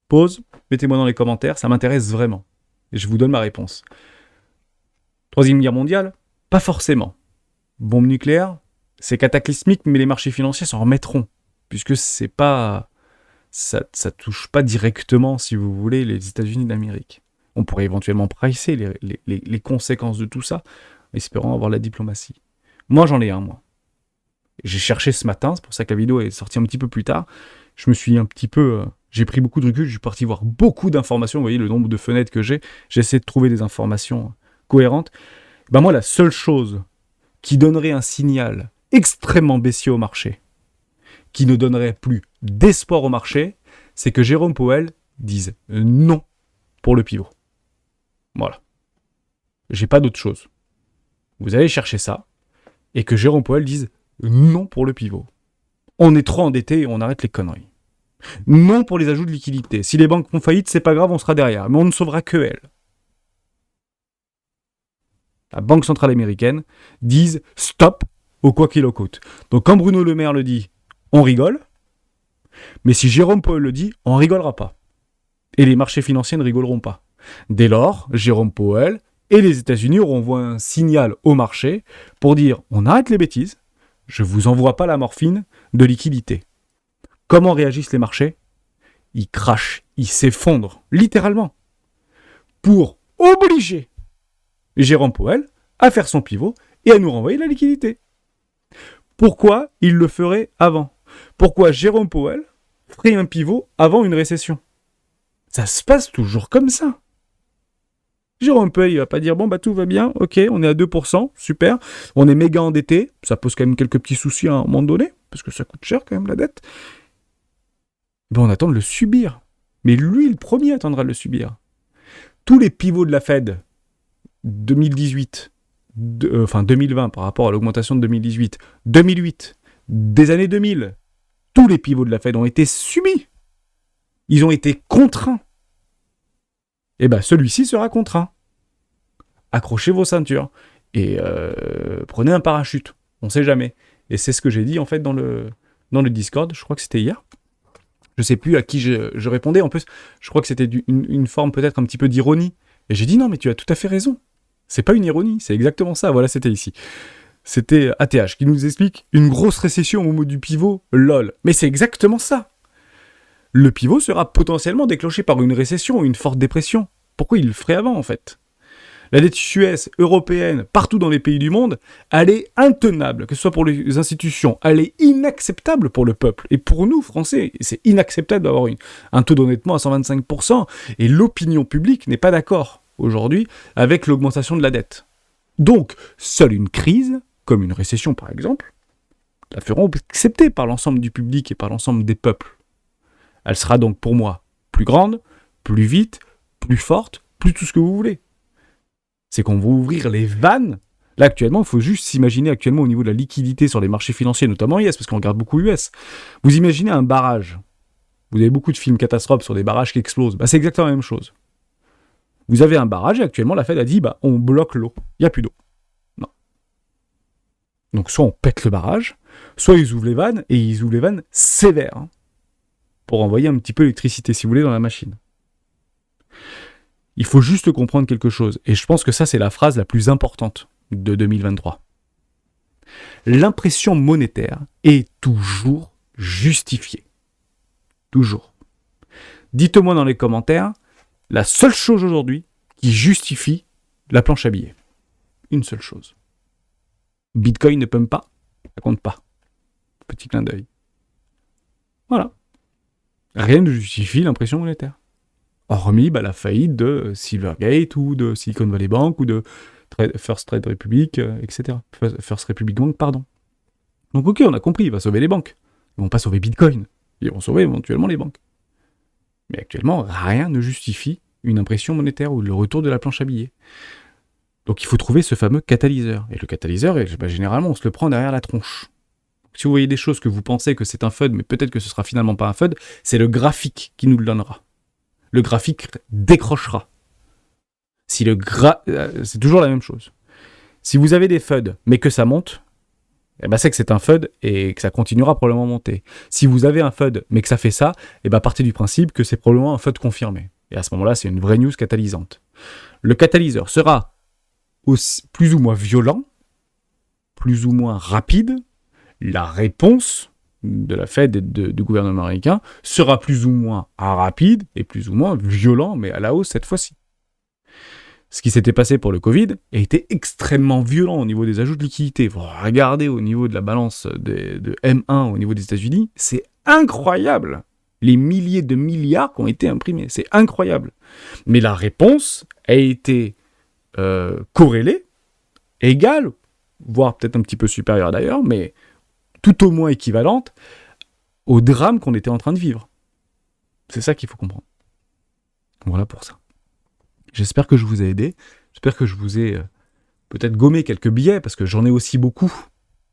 Pause, mettez-moi dans les commentaires, ça m'intéresse vraiment. Et je vous donne ma réponse. Troisième guerre mondiale ? Pas forcément. Bombe nucléaire ? C'est cataclysmique, mais les marchés financiers s'en remettront, puisque c'est pas, ça touche pas directement, si vous voulez, les États-Unis d'Amérique. On pourrait éventuellement pricer les conséquences de tout ça, espérant avoir la diplomatie. Moi, j'en ai un, moi. J'ai cherché ce matin, c'est pour ça que la vidéo est sortie un petit peu plus tard. Je me suis un petit peu... j'ai pris beaucoup de recul, je suis parti voir beaucoup d'informations. Vous voyez le nombre de fenêtres que j'ai. J'essaie de trouver des informations cohérentes. Moi, la seule chose qui donnerait un signal extrêmement baissier au marché, qui ne donnerait plus d'espoir au marché, c'est que Jérôme Powell dise non pour le pivot. Voilà. J'ai pas d'autre chose. Vous allez chercher ça, et que Jérôme Powell dise non pour le pivot. On est trop endetté et on arrête les conneries. Non pour les ajouts de liquidité. Si les banques font faillite, c'est pas grave, on sera derrière, mais on ne sauvera que elles. La Banque centrale américaine dise stop au quoi qu'il en coûte. Donc quand Bruno Le Maire le dit, on rigole. Mais si Jérôme Powell le dit, on rigolera pas. Et les marchés financiers ne rigoleront pas. Dès lors, Jérôme Powell et les États-Unis auront envoyé un signal au marché pour dire on arrête les bêtises, je vous envoie pas la morphine de liquidité. Comment réagissent les marchés ? Ils crachent, ils s'effondrent, littéralement, pour obliger Jérôme Powell à faire son pivot et à nous renvoyer la liquidité. Pourquoi il le ferait avant ? Pourquoi Jérôme Powell ferait un pivot avant une récession ? Ça se passe toujours comme ça. Jérôme Powell, il va pas dire bon tout va bien, ok, on est à 2%, super, on est méga endetté, ça pose quand même quelques petits soucis à un moment donné, parce que ça coûte cher quand même la dette. On attend de le subir. Mais lui, le premier attendra de le subir. Tous les pivots de la Fed 2020 par rapport à l'augmentation de 2018, 2008, des années 2000, tous les pivots de la Fed ont été subis. Ils ont été contraints. Et celui-ci sera contraint. Accrochez vos ceintures et prenez un parachute. On ne sait jamais. Et c'est ce que j'ai dit en fait dans le Discord. Je crois que c'était hier. Je ne sais plus à qui je répondais. En plus, je crois que c'était une forme peut-être un petit peu d'ironie. Et j'ai dit non, mais tu as tout à fait raison. C'est pas une ironie, c'est exactement ça. Voilà, c'était ici. C'était ATH qui nous explique une grosse récession au moment du pivot, lol. Mais c'est exactement ça. le pivot sera potentiellement déclenché par une récession ou une forte dépression. Pourquoi il le ferait avant, en fait ? La dette US, européenne, partout dans les pays du monde, elle est intenable, que ce soit pour les institutions, elle est inacceptable pour le peuple. Et pour nous, Français, c'est inacceptable d'avoir un taux d'endettement à 125%, et l'opinion publique n'est pas d'accord aujourd'hui avec l'augmentation de la dette. Donc, seule une crise, comme une récession par exemple, la feront accepter par l'ensemble du public et par l'ensemble des peuples. Elle sera donc pour moi plus grande, plus vite, plus forte, plus tout ce que vous voulez. C'est qu'on va ouvrir les vannes. Là, actuellement, il faut juste s'imaginer actuellement au niveau de la liquidité sur les marchés financiers, notamment US, parce qu'on regarde beaucoup US. Vous imaginez un barrage. Vous avez beaucoup de films catastrophes sur des barrages qui explosent. C'est exactement la même chose. Vous avez un barrage et actuellement, la Fed a dit, on bloque l'eau. Il n'y a plus d'eau. Non. Donc, soit on pète le barrage, soit ils ouvrent les vannes, et ils ouvrent les vannes sévères, pour envoyer un petit peu d'électricité, si vous voulez, dans la machine. Il faut juste comprendre quelque chose, et je pense que ça, c'est la phrase la plus importante de 2023. L'impression monétaire est toujours justifiée. Toujours. Dites-moi dans les commentaires, la seule chose aujourd'hui qui justifie la planche à billets. Une seule chose. Bitcoin ne pump pas, ça compte pas. Petit clin d'œil. Voilà. Rien ne justifie l'impression monétaire. Hormis la faillite de Silvergate ou de Silicon Valley Bank ou de First Trade Republic, etc. First Republic Bank, pardon. Donc ok, on a compris, il va sauver les banques. Ils vont pas sauver Bitcoin. Ils vont sauver éventuellement les banques. Mais actuellement, rien ne justifie une impression monétaire ou le retour de la planche à billets. Donc il faut trouver ce fameux catalyseur. Et le catalyseur, généralement, on se le prend derrière la tronche. Si vous voyez des choses que vous pensez que c'est un FUD, mais peut-être que ce sera finalement pas un FUD, c'est le graphique qui nous le donnera. Le graphique décrochera. C'est toujours la même chose. Si vous avez des FUD, mais que ça monte, c'est que c'est un FUD et que ça continuera probablement à monter. Si vous avez un FUD, mais que ça fait ça, partez du principe que c'est probablement un FUD confirmé. Et à ce moment-là, c'est une vraie news catalysante. Le catalyseur sera plus ou moins violent, plus ou moins rapide. La réponse de la Fed et du gouvernement américain sera plus ou moins rapide et plus ou moins violent, mais à la hausse cette fois-ci. Ce qui s'était passé pour le Covid a été extrêmement violent au niveau des ajouts de liquidités. Vous regardez au niveau de la balance de M1 au niveau des États-Unis, c'est incroyable. Les milliers de milliards qui ont été imprimés, c'est incroyable. Mais la réponse a été corrélée, égale, voire peut-être un petit peu supérieure d'ailleurs, mais tout au moins équivalente au drame qu'on était en train de vivre. C'est ça qu'il faut comprendre. Voilà pour ça. J'espère que je vous ai aidé. J'espère que je vous ai peut-être gommé quelques billets, parce que j'en ai aussi beaucoup.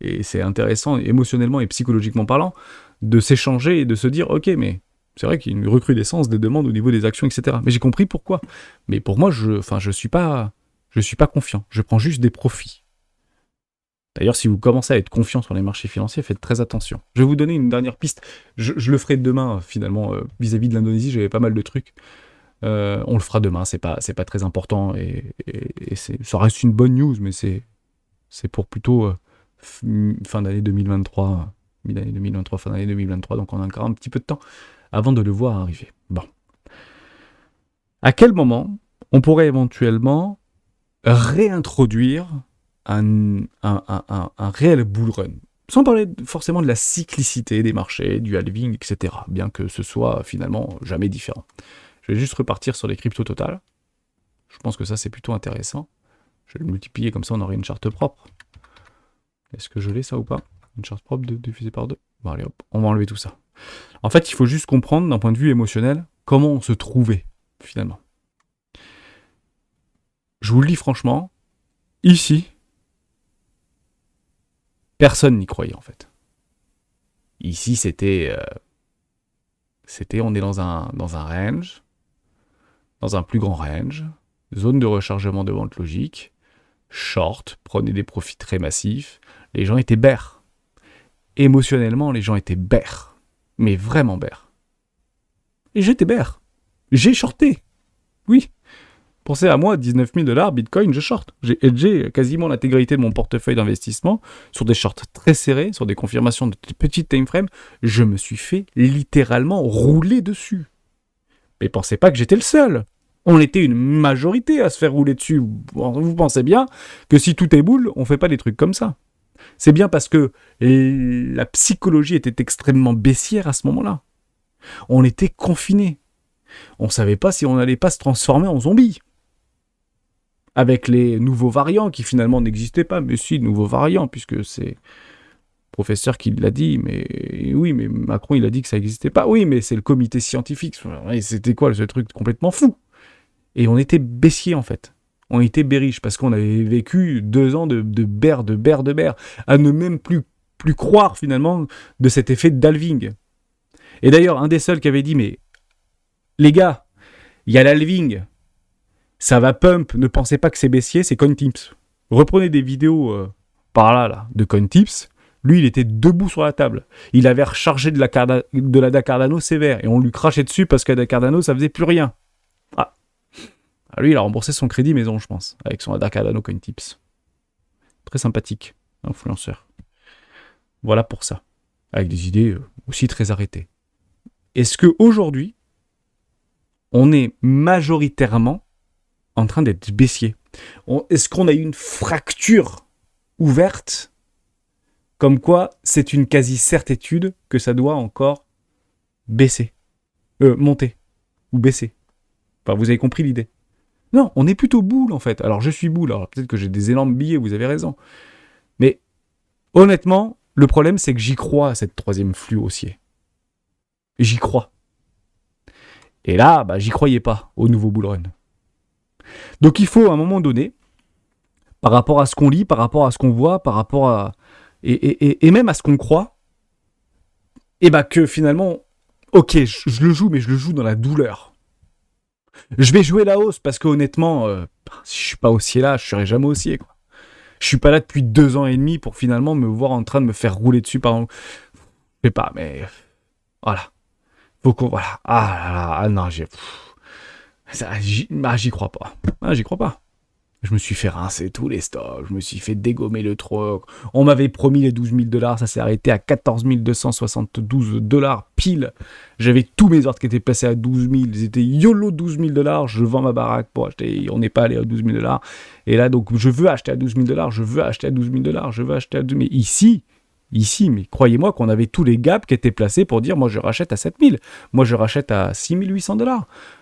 Et c'est intéressant, émotionnellement et psychologiquement parlant, de s'échanger et de se dire, ok, mais c'est vrai qu'il y a une recrudescence des demandes au niveau des actions, etc. Mais j'ai compris pourquoi. Mais pour moi, je suis pas confiant. Je prends juste des profits. D'ailleurs, si vous commencez à être confiant sur les marchés financiers, faites très attention. Je vais vous donner une dernière piste. Je le ferai demain, finalement, vis-à-vis de l'Indonésie, j'avais pas mal de trucs. On le fera demain, c'est pas très important, et ça reste une bonne news, mais c'est pour plutôt fin d'année 2023, mi-d'année 2023, fin d'année 2023, donc on a encore un petit peu de temps avant de le voir arriver. Bon. À quel moment on pourrait éventuellement réintroduire un réel bull run, sans parler forcément de la cyclicité des marchés, du halving, etc., bien que ce soit finalement jamais différent. Je vais juste repartir sur les cryptos totales. Je pense que ça, c'est plutôt intéressant. Je vais le multiplier, comme ça on aurait une charte propre. Est-ce que je l'ai, ça, ou pas? Une charte propre divisée par 2. Bon, allez, hop, on va enlever tout ça. En fait, il faut juste comprendre, d'un point de vue émotionnel, comment on se trouvait, finalement. Je vous le dis franchement, ici, personne n'y croyait, en fait. Ici, on est dans un range, dans un plus grand range, zone de rechargement de vente logique, short, prenez des profits très massifs, les gens étaient bears. Émotionnellement, les gens étaient bears, mais vraiment bears. Et j'étais bear. J'ai shorté. Oui. Pensez à moi, 19 000 $, Bitcoin, je short. J'ai hedgé quasiment l'intégralité de mon portefeuille d'investissement sur des shorts très serrés, sur des confirmations de petites time frames. Je me suis fait littéralement rouler dessus. Mais pensez pas que j'étais le seul. On était une majorité à se faire rouler dessus. Vous pensez bien que si tout est boule, on fait pas des trucs comme ça. C'est bien parce que la psychologie était extrêmement baissière à ce moment-là. On était confinés. On ne savait pas si on n'allait pas se transformer en zombies. Avec les nouveaux variants qui finalement n'existaient pas, mais si, nouveaux variants, puisque c'est le professeur qui l'a dit, mais oui, mais Macron il a dit que ça n'existait pas. Oui, mais c'est le comité scientifique. Et c'était quoi ce truc complètement fou? Et on était baissiers en fait. On était bériches parce qu'on avait vécu 2 ans de bear, à ne même plus croire finalement de cet effet d'halving. Et d'ailleurs, un des seuls qui avait dit, mais les gars, il y a l'halving, ça va pump, ne pensez pas que c'est baissier, c'est CoinTips. Reprenez des vidéos par là, de CoinTips. Lui, il était debout sur la table. Il avait rechargé de la Cardano sévère et on lui crachait dessus parce qu'à la Cardano, ça faisait plus rien. Ah. Lui, il a remboursé son crédit maison, je pense, avec son ADA Cardano CoinTips. Très sympathique, influenceur. Voilà pour ça. Avec des idées aussi très arrêtées. Est-ce qu'aujourd'hui, on est majoritairement en train d'être baissier? Est-ce qu'on a eu une fracture ouverte comme quoi c'est une quasi-certitude que ça doit encore baisser, monter ou baisser? Enfin, vous avez compris l'idée. Non, on est plutôt boule en fait. Alors je suis boule, alors peut-être que j'ai des énormes billets, vous avez raison. Mais honnêtement, le problème c'est que j'y crois à cette troisième flux haussier. J'y crois. Et là, j'y croyais pas au nouveau bull run. Donc il faut à un moment donné, par rapport à ce qu'on lit, par rapport à ce qu'on voit, par rapport à... Et même à ce qu'on croit, que finalement, ok, je le joue, mais je le joue dans la douleur. Je vais jouer la hausse parce que honnêtement, si je suis pas haussier là, je serai jamais haussier, quoi. Je suis pas là depuis 2 ans et demi pour finalement me voir en train de me faire rouler dessus par... Je sais pas, mais... Voilà. Faut qu'on... Voilà. Non, j'y crois pas. J'y crois pas. Je me suis fait rincer tous les stocks, je me suis fait dégommer le troc. On m'avait promis les 12 000 $, ça s'est arrêté à 14 272 $ pile. J'avais tous mes ordres qui étaient placés à 12 000, ils étaient YOLO 12 000 $, je vends ma baraque pour acheter, on n'est pas allé à 12 000 $. Et là, donc, je veux acheter à 12 000 $, je veux acheter à 12 000 $, je veux acheter à 12 000 $. Mais ici, mais croyez-moi qu'on avait tous les gaps qui étaient placés pour dire, moi je rachète à 7 000, moi je rachète à 6 800 $.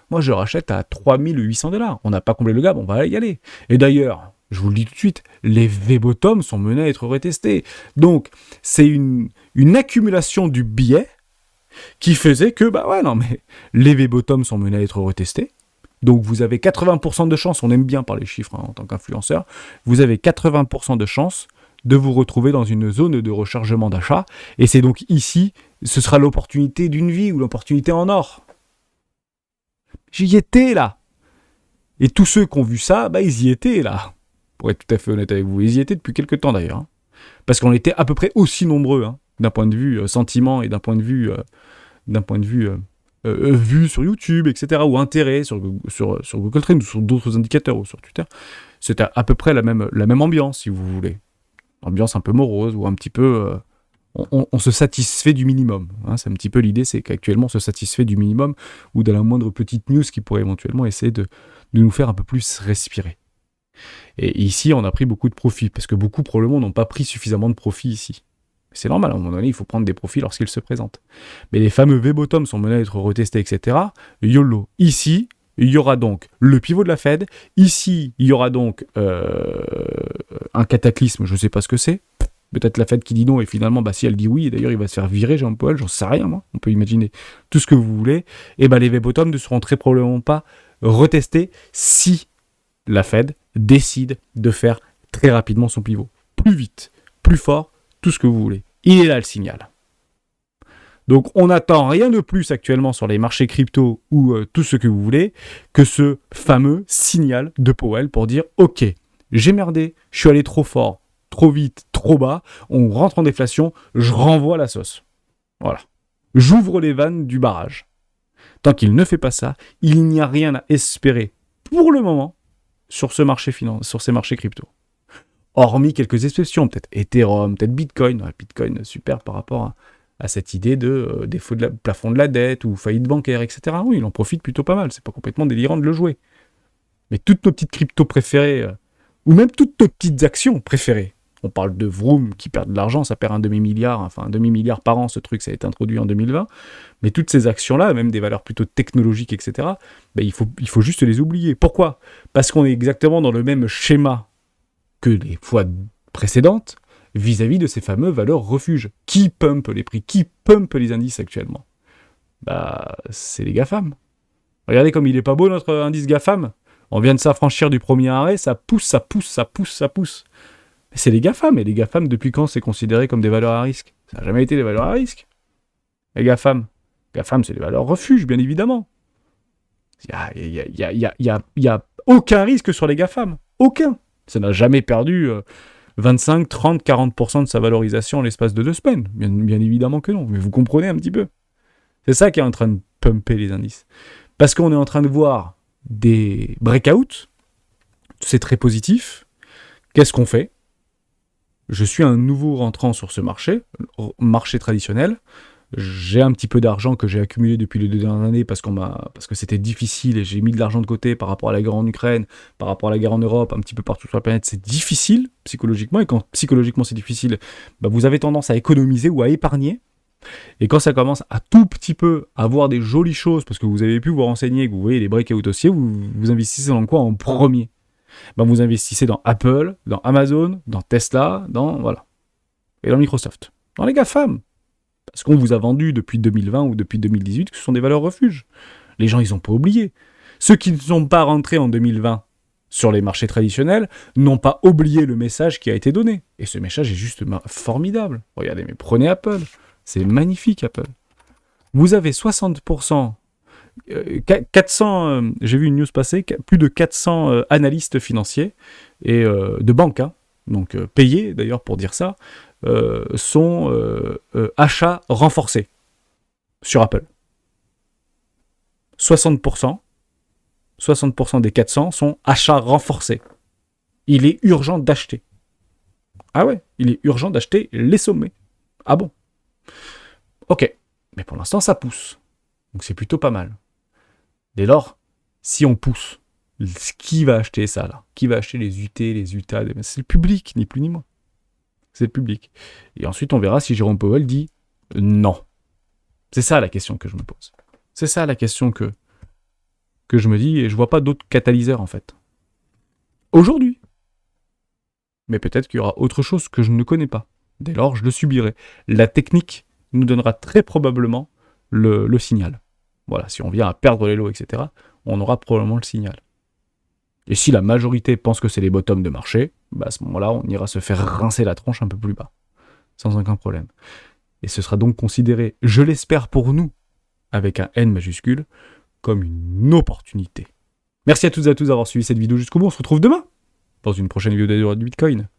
Moi, je rachète à 3 800 $. On n'a pas comblé le gap, on va y aller. Et d'ailleurs, je vous le dis tout de suite, les V-bottoms sont menés à être retestés. Donc, c'est une accumulation du biais qui faisait que, les V-bottoms sont menés à être retestés. Donc, vous avez 80% de chance, on aime bien parler chiffres en tant qu'influenceur, vous avez 80% de chance de vous retrouver dans une zone de rechargement d'achat. Et c'est donc ici, ce sera l'opportunité d'une vie ou l'opportunité en or. J'y étais là. Et tous ceux qui ont vu ça, ils y étaient là. Pour être tout à fait honnête avec vous, ils y étaient depuis quelques temps d'ailleurs. Parce qu'on était à peu près aussi nombreux, d'un point de vue sentiment et d'un point de vue vue sur YouTube, etc. Ou intérêt sur Google Trends ou sur d'autres indicateurs ou sur Twitter. C'était à peu près la même ambiance, si vous voulez. Ambiance un peu morose ou un petit peu... On se satisfait du minimum. C'est un petit peu l'idée, c'est qu'actuellement on se satisfait du minimum ou de la moindre petite news qui pourrait éventuellement essayer de nous faire un peu plus respirer. Et ici, on a pris beaucoup de profits, parce que beaucoup probablement n'ont pas pris suffisamment de profits ici. C'est normal, à un moment donné, il faut prendre des profits lorsqu'ils se présentent. Mais les fameux V-bottoms sont menés à être retestés, etc. YOLO. Ici, il y aura donc le pivot de la Fed. Ici, il y aura donc un cataclysme, je ne sais pas ce que c'est. Peut-être la Fed qui dit non, et finalement, si elle dit oui, et d'ailleurs il va se faire virer, Jean Powell, j'en sais rien, moi. On peut imaginer tout ce que vous voulez. Et les V-bottoms ne seront très probablement pas retestés si la Fed décide de faire très rapidement son pivot. Plus vite, plus fort, tout ce que vous voulez. Il est là le signal. Donc on n'attend rien de plus actuellement sur les marchés crypto ou tout ce que vous voulez que ce fameux signal de Powell pour dire « Ok, j'ai merdé, je suis allé trop fort, trop vite, trop bas, on rentre en déflation, je renvoie la sauce. » Voilà. J'ouvre les vannes du barrage. Tant qu'il ne fait pas ça, il n'y a rien à espérer pour le moment sur ce marché sur ces marchés crypto. Hormis quelques exceptions, peut-être Ethereum, peut-être Bitcoin. Ouais, Bitcoin, super par rapport à cette idée de défaut de plafond de la dette ou faillite bancaire, etc. Oui, il en profite plutôt pas mal. C'est pas complètement délirant de le jouer. Mais toutes nos petites cryptos préférées, ou même toutes nos petites actions préférées. On parle de Vroom qui perd de l'argent, ça perd un demi-milliard, enfin un demi-milliard par an, ce truc, ça a été introduit en 2020. Mais toutes ces actions-là, même des valeurs plutôt technologiques, etc., ben il faut juste les oublier. Pourquoi ? Parce qu'on est exactement dans le même schéma que les fois précédentes, vis-à-vis de ces fameux valeurs refuges. Qui pump les prix ? Qui pump les indices actuellement ? Bah, c'est les GAFAM. Regardez comme il est pas beau notre indice GAFAM. On vient de s'affranchir du premier arrêt, ça pousse, ça pousse, ça pousse, ça pousse. Mais c'est les GAFAM, et les GAFAM, depuis quand c'est considéré comme des valeurs à risque ? Ça n'a jamais été des valeurs à risque. Les GAFAM. GAFAM, c'est des valeurs refuges, bien évidemment. Il y a aucun risque sur les GAFAM. Aucun. Ça n'a jamais perdu 25, 30, 40% de sa valorisation en l'espace de 2 semaines. Bien évidemment que non. Mais vous comprenez un petit peu. C'est ça qui est en train de pumper les indices. Parce qu'on est en train de voir des breakouts. C'est très positif. Qu'est-ce qu'on fait ? Je suis un nouveau rentrant sur ce marché traditionnel. J'ai un petit peu d'argent que j'ai accumulé depuis les 2 dernières années parce que c'était difficile et j'ai mis de l'argent de côté par rapport à la guerre en Ukraine, par rapport à la guerre en Europe, un petit peu partout sur la planète. C'est difficile psychologiquement, et quand psychologiquement c'est difficile, bah vous avez tendance à économiser ou à épargner. Et quand ça commence à tout petit peu avoir des jolies choses, parce que vous avez pu vous renseigner, que vous voyez les breakouts haussiers, vous investissez dans quoi en premier ? Ben vous investissez dans Apple, dans Amazon, dans Tesla, voilà. Et dans Microsoft. Dans les GAFAM. Parce qu'on vous a vendu depuis 2020 ou depuis 2018 que ce sont des valeurs refuges. Les gens, ils n'ont pas oublié. Ceux qui ne sont pas rentrés en 2020 sur les marchés traditionnels n'ont pas oublié le message qui a été donné. Et ce message est juste formidable. Regardez, mais prenez Apple. C'est magnifique, Apple. Vous avez 60%, 400, j'ai vu une news passer, plus de 400 analystes financiers et de banques, hein, donc payés d'ailleurs pour dire ça, sont achats renforcés sur Apple. 60% des 400 sont achats renforcés. Il est urgent d'acheter. Ah ouais, il est urgent d'acheter les sommets. Ah bon ? Ok, mais pour l'instant ça pousse. Donc c'est plutôt pas mal. Dès lors, si on pousse, qui va acheter ça là ? Qui va acheter les UT, les UTA ? C'est le public, ni plus ni moins. C'est le public. Et ensuite on verra si Jérôme Powell dit non. C'est ça la question que je me pose. C'est ça la question que je me dis, et je vois pas d'autres catalyseurs en fait. Aujourd'hui. Mais peut-être qu'il y aura autre chose que je ne connais pas. Dès lors, je le subirai. La technique nous donnera très probablement le signal. Voilà, si on vient à perdre les lots, etc., on aura probablement le signal. Et si la majorité pense que c'est les bottoms de marché, bah à ce moment-là, on ira se faire rincer la tronche un peu plus bas. Sans aucun problème. Et ce sera donc considéré, je l'espère pour nous, avec un N majuscule, comme une opportunité. Merci à toutes et à tous d'avoir suivi cette vidéo jusqu'au bout. On se retrouve demain dans une prochaine vidéo du Bitcoin.